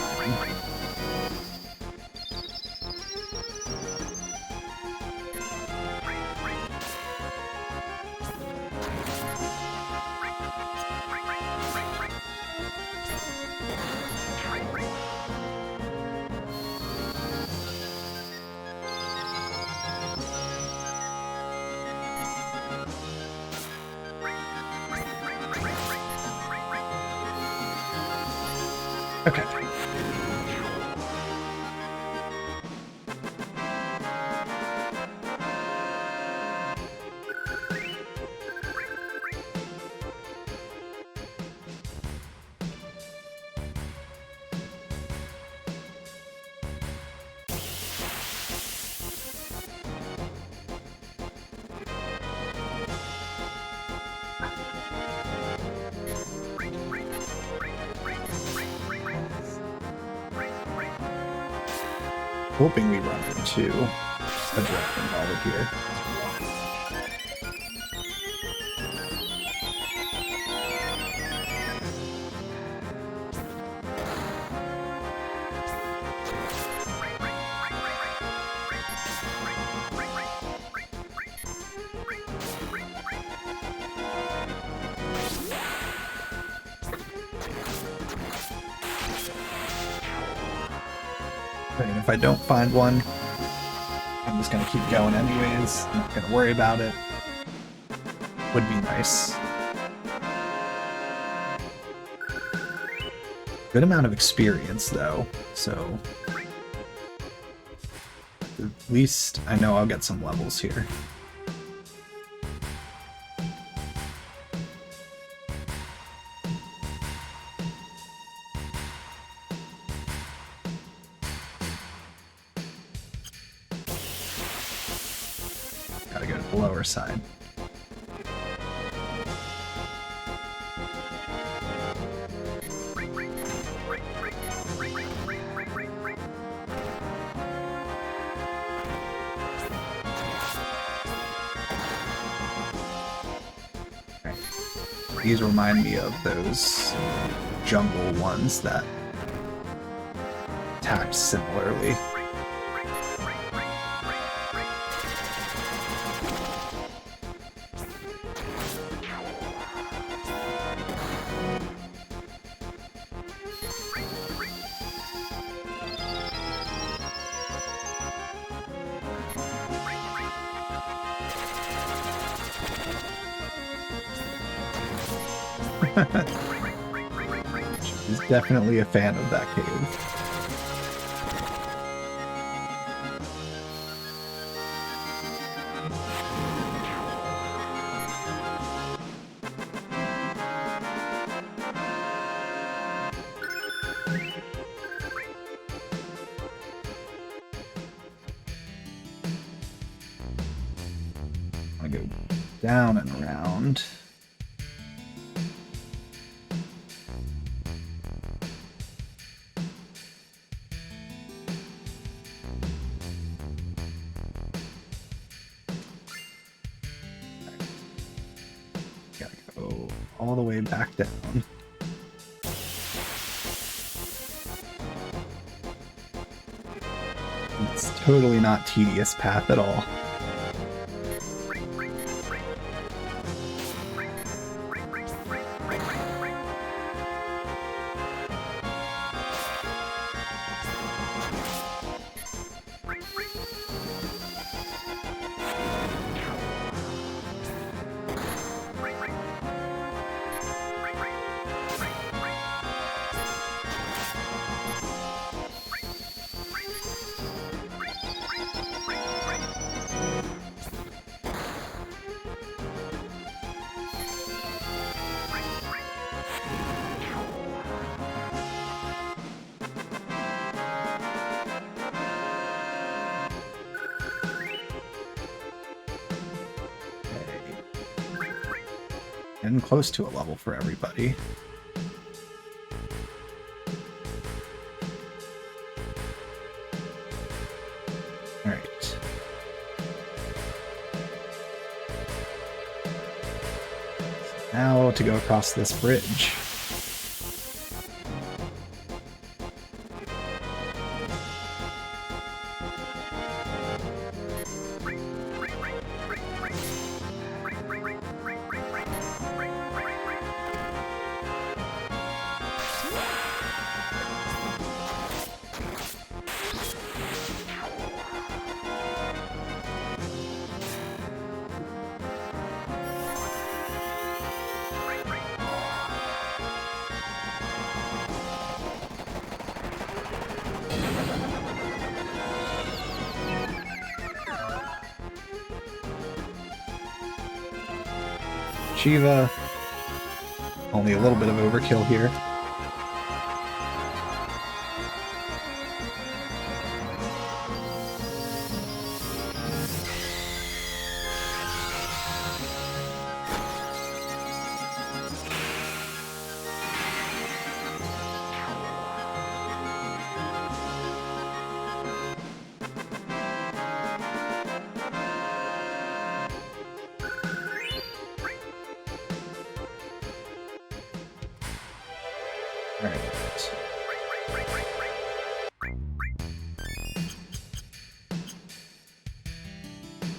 Okay. Hoping we run into a dragon while we're here. And if I don't find one, I'm just gonna keep going anyways. I'm not gonna worry about it. Would be nice. Good amount of experience though, so at least I know I'll get some levels here. Gotta go to the lower side. These remind me of those jungle ones that attacked similarly. He's definitely a fan of that cave. I go down and around. All the way back down. It's totally not tedious path at all. And close to a level for everybody. Alright. Now to go across this bridge. Shiva. Only a little bit of overkill here.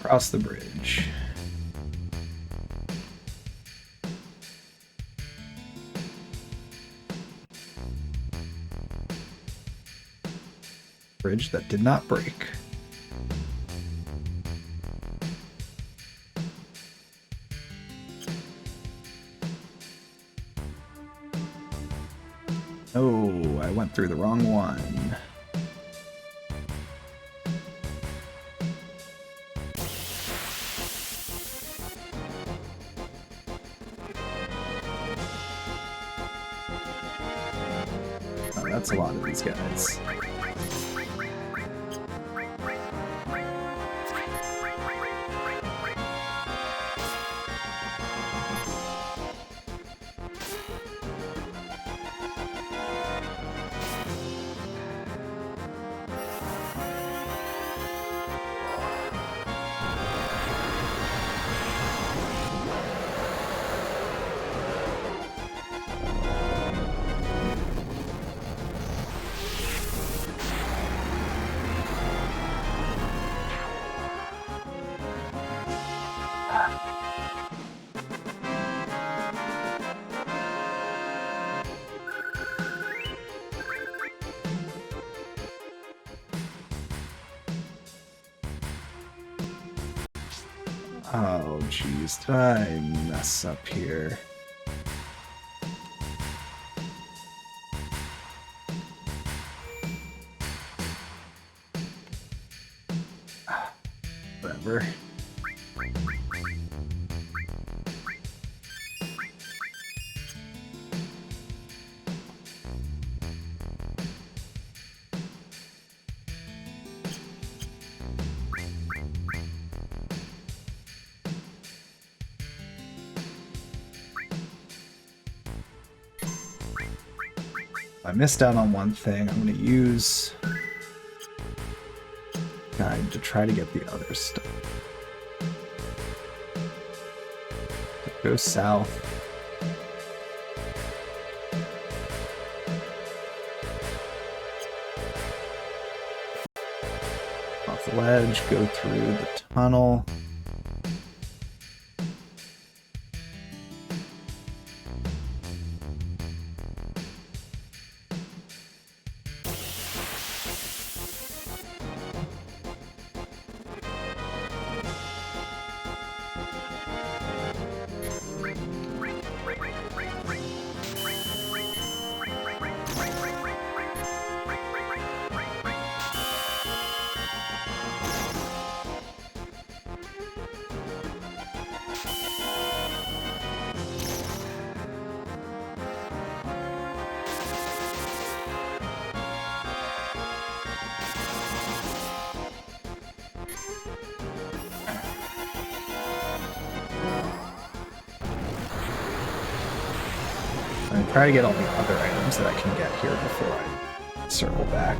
Across the bridge. Bridge that did not break. Oh, I went through the wrong one. Oh, that's a lot of these guys. Oh, jeez, did I mess up here? Whatever. I missed out on one thing. I'm going to use guide to try to get the other stuff. Go south. Off the ledge, go through the tunnel. I'm gonna try to get all the other items that I can get here before I circle back.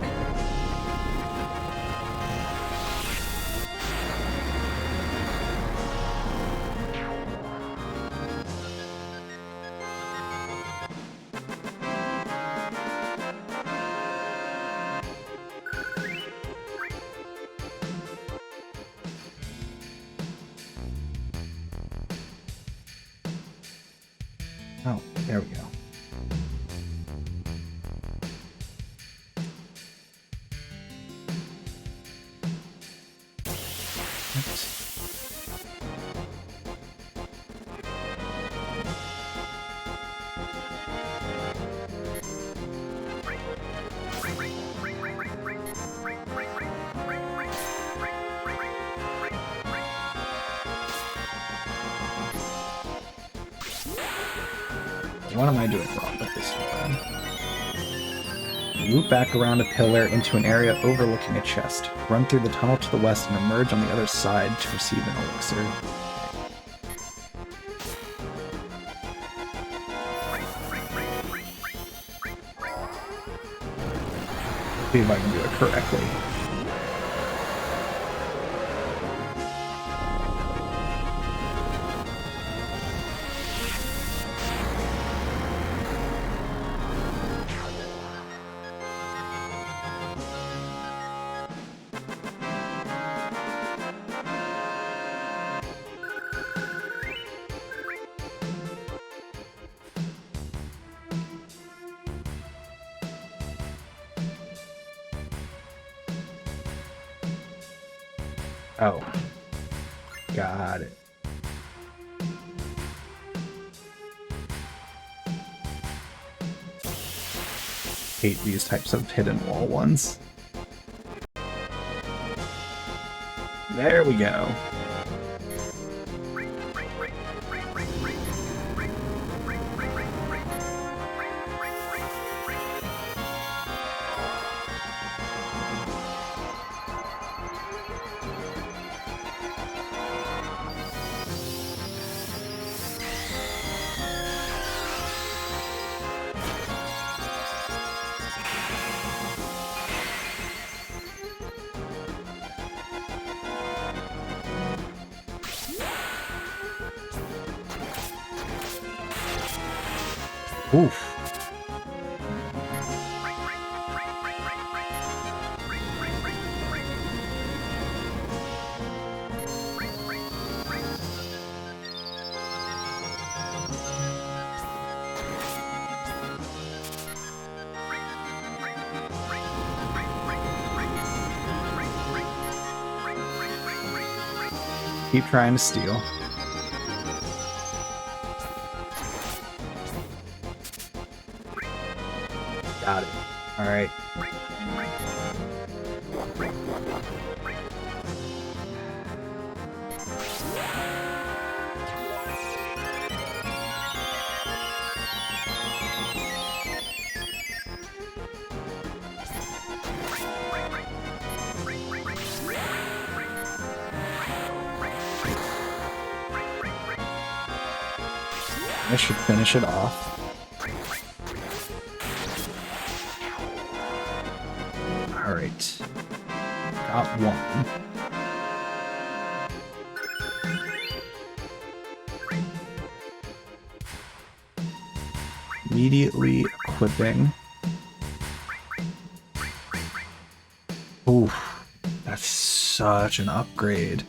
Oh, there we go. What am I doing wrong with this one? Loop back around a pillar into an area overlooking a chest. Run through the tunnel to the west and emerge on the other side to receive an elixir. See if I can do it correctly. Oh. Got it. Hate these types of hidden wall ones. There we go. Oof. Keep trying to steal. Got it. All right. I should finish it off. Alright. Got one. Immediately equipping. Oof. That's such an upgrade.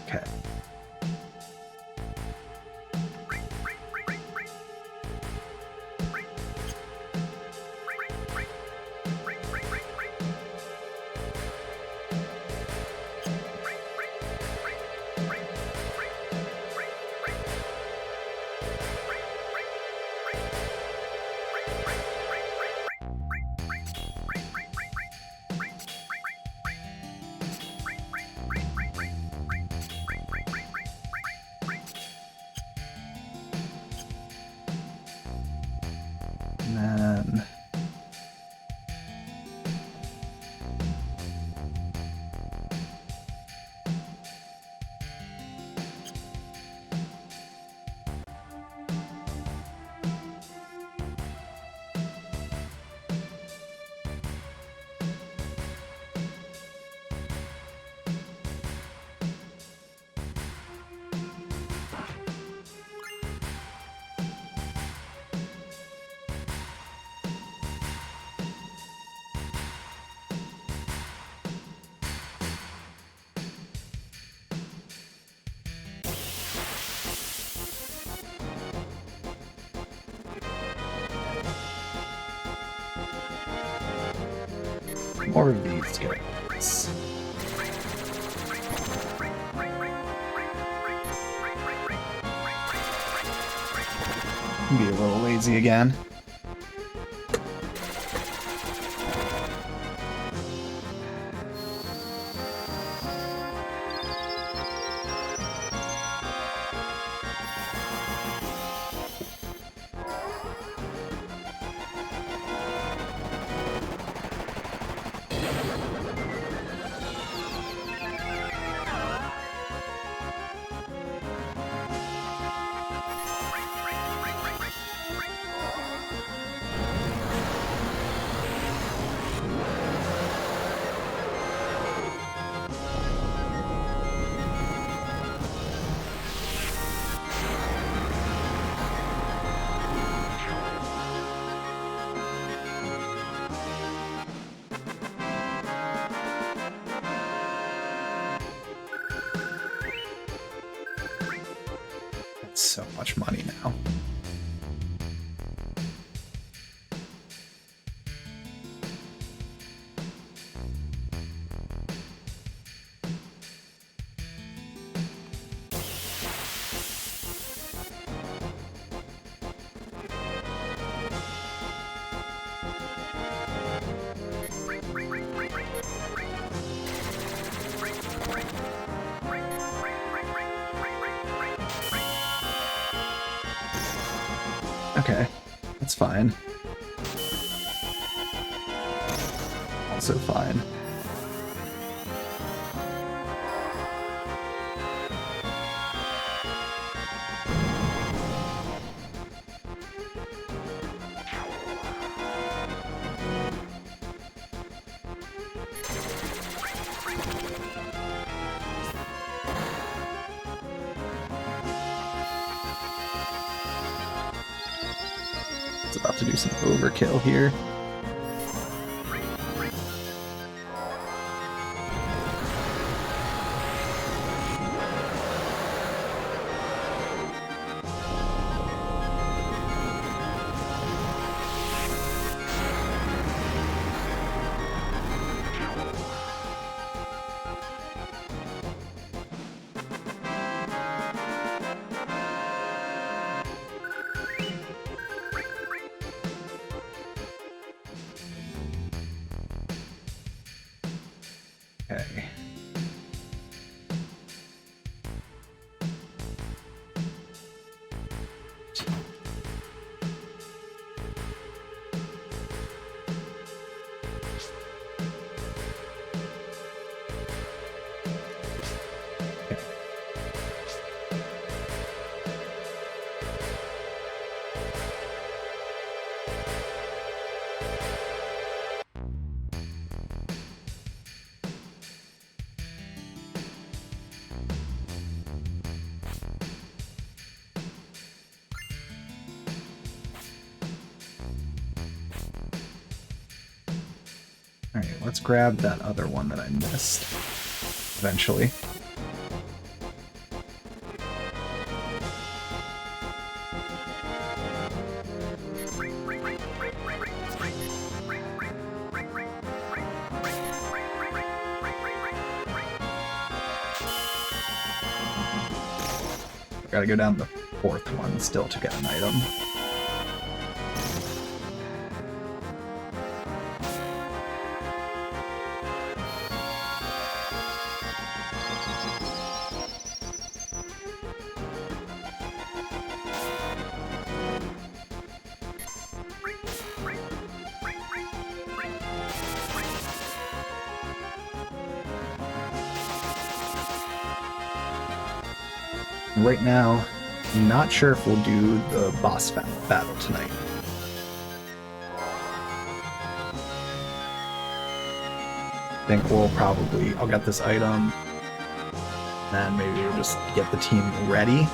Okay. then... More of these guys. Be a little lazy again. So much money now. Okay, that's fine. Also fine. It's about to do some overkill here. Okay. Alright, let's grab that other one that I missed eventually. Gotta go down the fourth one still to get an item. Right now, not sure if we'll do the boss battle tonight. I think we'll probably, I'll get this item, and maybe we'll just get the team ready,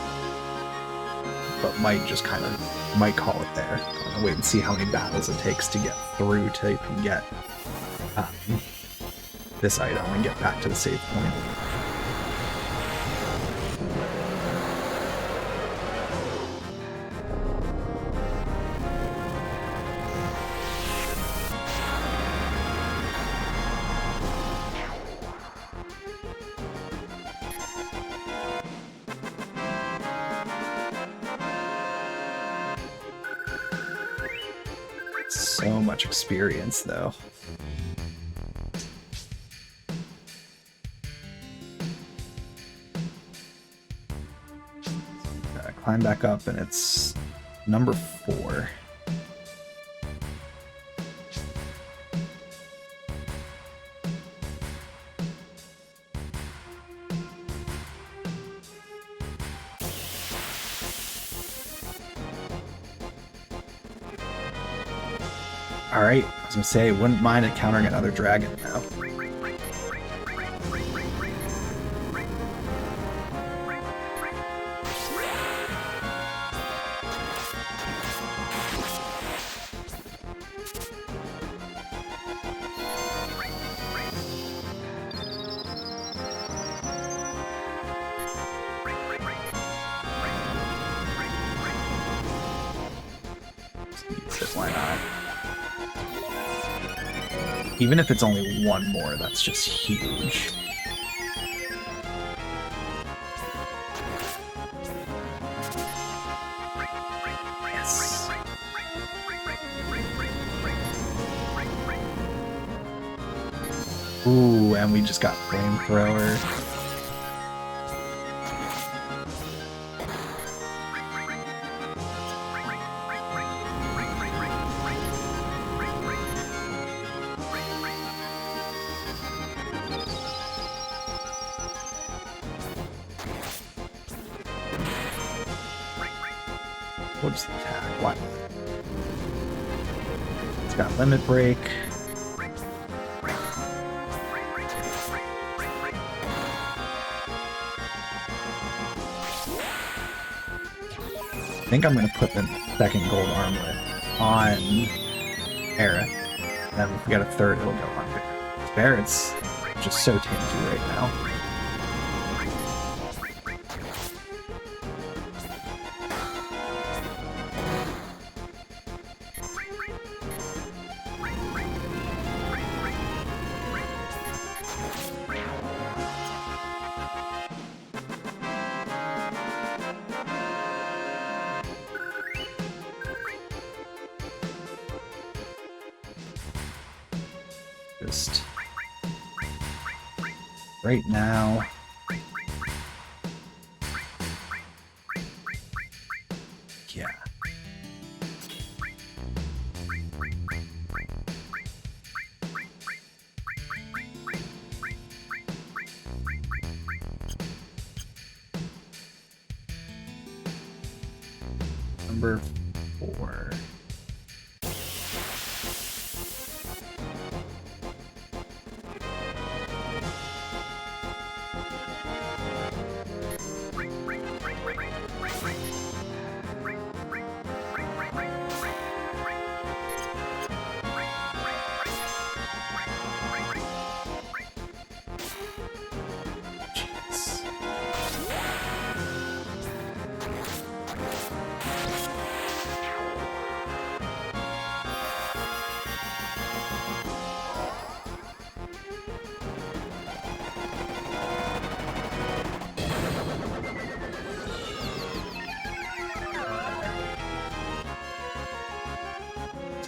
but might just kind of, might call it there. I'll wait and see how many battles it takes to get through to even get this item and get back to the save point. So much experience, though. Climb back up, and it's number 4. Alright, I was gonna say, wouldn't mind encountering another dragon now. Why not? Even if it's only one more, that's just huge. Yes. Ooh, and we just got flamethrower. We'll just attack. Why not? It's got limit break. I think I'm going to put the second gold armlet on Era. Then if we get a third, it'll go on Bear. Barrett's just so tanky right now. Just right now. Yeah. Number 4.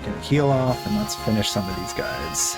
Get a heal off, and let's finish some of these guys.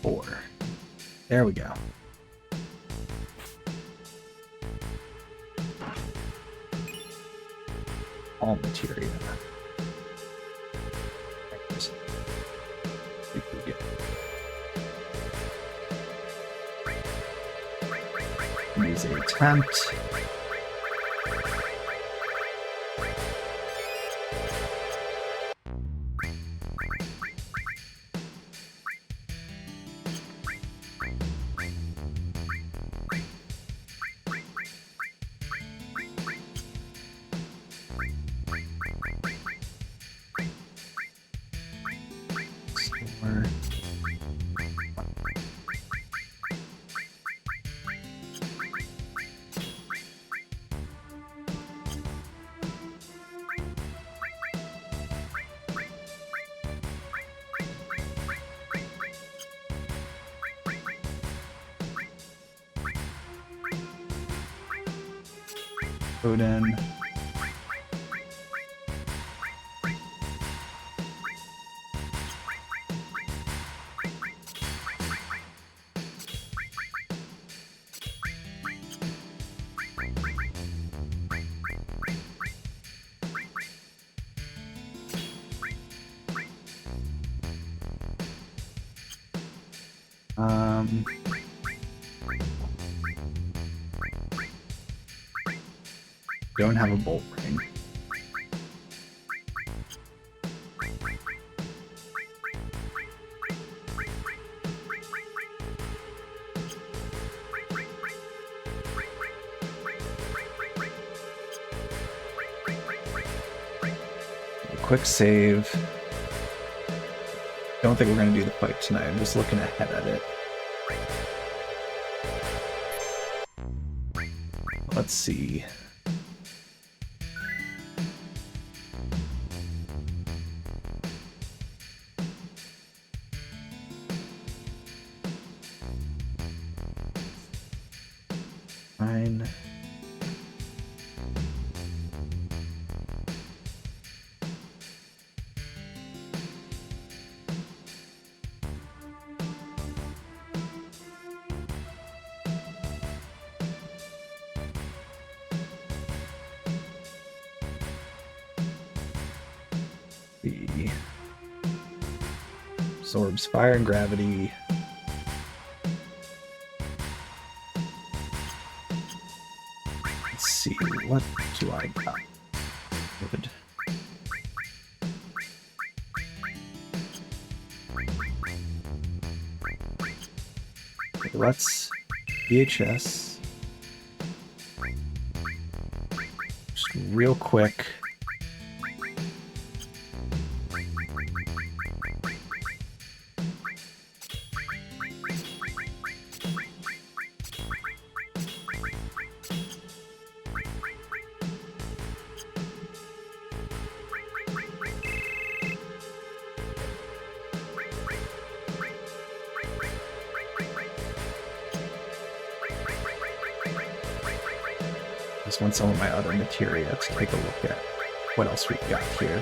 4. There we go. All materia. Use a attempt. Odin. Don't have a bolt ring. A quick save. Don't think we're going to do the fight tonight. I'm just looking ahead at it. Let's see. Fine. The absorbs fire and gravity. Let's see, what do I got? Good. Okay, let's VHS. Just real quick. Just want some of my other materia to take a look at what else we got here.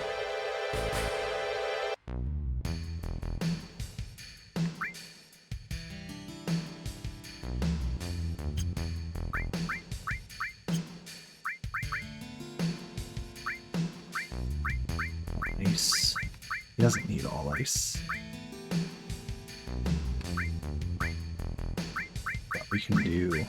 Ice. He doesn't need all ice. But we can do...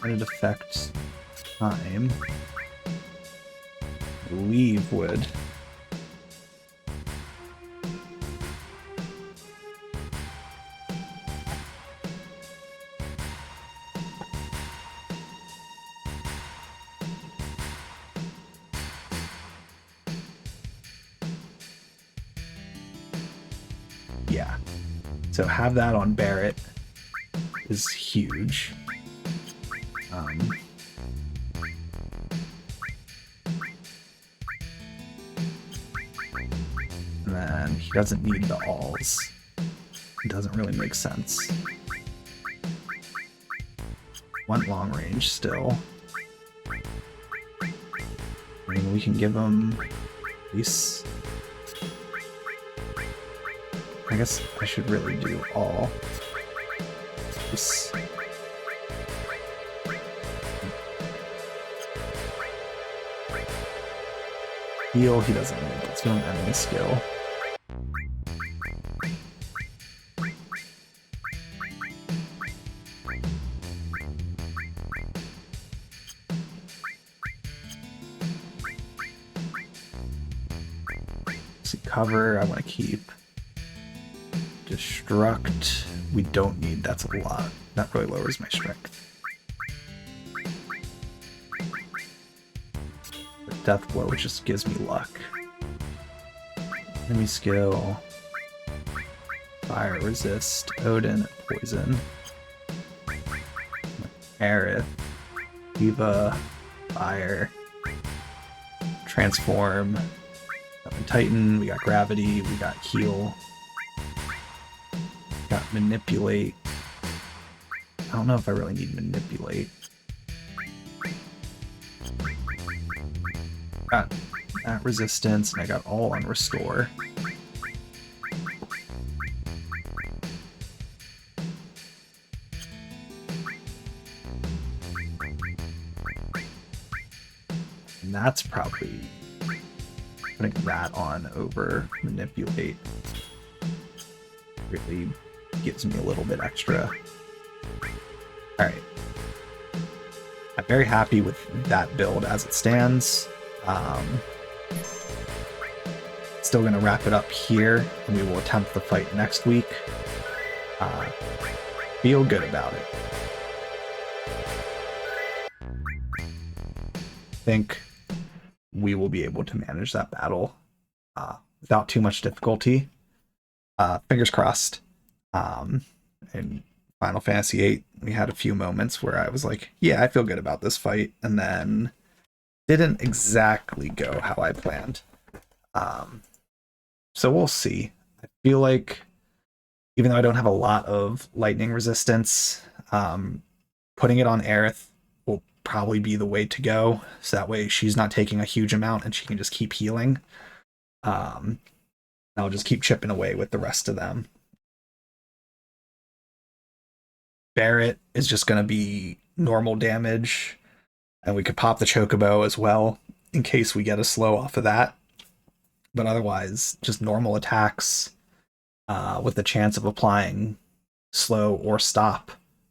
When it affects time, I believe would. Yeah. So have that on Barrett is huge. And then he doesn't need the alls. It doesn't really make sense. One long range still. we can give him these. I guess I should really do all this. Heal, he doesn't need it. It's going enemy skill. See, cover, I want to keep. Destruct, we don't need, that's a lot. That really lowers my strength. Death blow, which just gives me luck. Enemy skill. Fire resist. Odin poison. Aerith. Diva. Fire. Transform. Titan. We got gravity. We got heal. We got manipulate. I don't know if I really need manipulate. Got that resistance, and I got all on restore. And that's probably putting that on over manipulate. Really gives me a little bit extra. Alright. I'm very happy with that build as it stands. Still going to wrap it up here, and we will attempt the fight next week. Feel good about it. Think we will be able to manage that battle without too much difficulty. Fingers crossed. In Final Fantasy VIII, we had a few moments where I was like, yeah, I feel good about this fight, and then didn't exactly go how I planned. So we'll see. I feel like, even though I don't have a lot of lightning resistance, putting it on Aerith will probably be the way to go. So that way she's not taking a huge amount and she can just keep healing. I'll just keep chipping away with the rest of them. Barret is just going to be normal damage, and we could pop the Chocobo as well in case we get a slow off of that. But otherwise, just normal attacks with the chance of applying slow or stop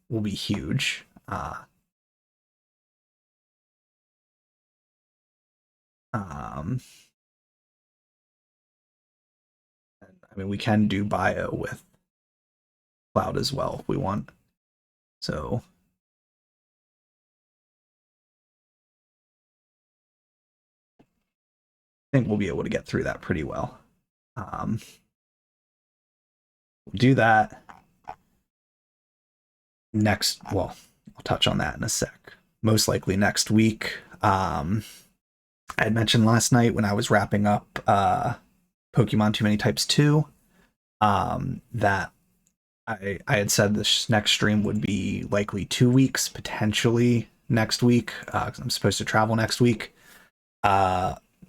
will be huge. I mean, we can do bio with Cloud as well if we want. So I think we'll be able to get through that pretty well. We'll do that next. Well, I'll touch on that in a sec. Most likely next week. I had mentioned last night when I was wrapping up Pokemon Too Many Types 2 that I had said this next stream would be likely 2 weeks, potentially next week. I'm supposed to travel next week.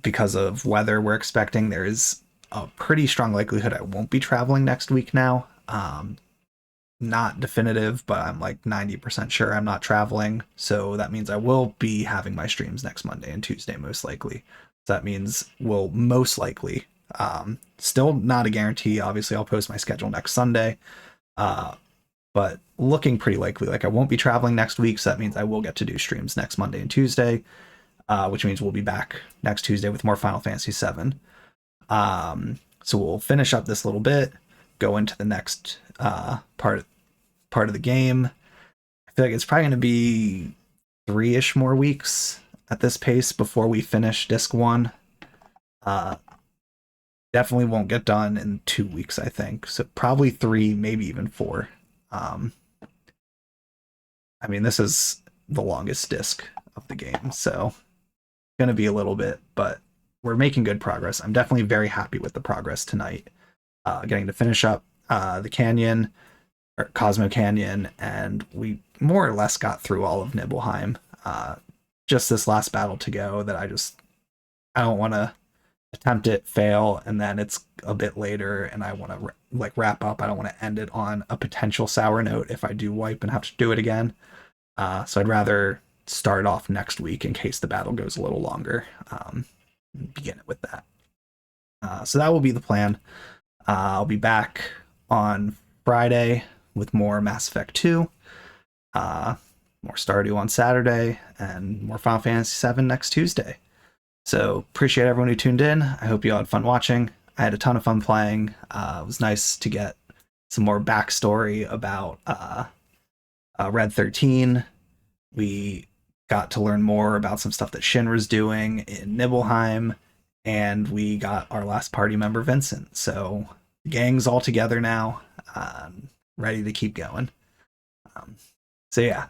Because of weather we're expecting, there is a pretty strong likelihood I won't be traveling next week now. Not definitive, but I'm like 90% sure I'm not traveling. So that means I will be having my streams next Monday and Tuesday, most likely. So that means we'll most likely, still not a guarantee. Obviously, I'll post my schedule next Sunday. But looking pretty likely. Like, I won't be traveling next week, so that means I will get to do streams next Monday and Tuesday. Which means we'll be back next Tuesday with more Final Fantasy VII. So we'll finish up this little bit, go into the next part of the game. I feel like it's probably going to be 3-ish more weeks at this pace before we finish Disc 1. Definitely won't get done in 2 weeks, I think. So probably 3, maybe even 4. I mean, this is the longest disc of the game, so going to be a little bit, but we're making good progress. I'm definitely very happy with the progress tonight. Getting to finish up the canyon, or Cosmo Canyon, and we more or less got through all of Nibelheim. Just this last battle to go that I just I don't want to attempt it, fail, and then it's a bit later, and I want to like wrap up. I don't want to end it on a potential sour note if I do wipe and have to do it again. So I'd rather start off next week in case the battle goes a little longer. Begin it with that. So that will be the plan. I'll be back on Friday with more Mass Effect 2, uh, more Stardew on Saturday, and more Final Fantasy 7 next Tuesday. So appreciate everyone who tuned in. I hope you all had fun watching. I had a ton of fun playing. It was nice to get some more backstory about Red 13. We got to learn more about some stuff that Shinra's doing in Nibelheim, and we got our last party member, Vincent. So the gang's all together now, ready to keep going. Um, so yeah,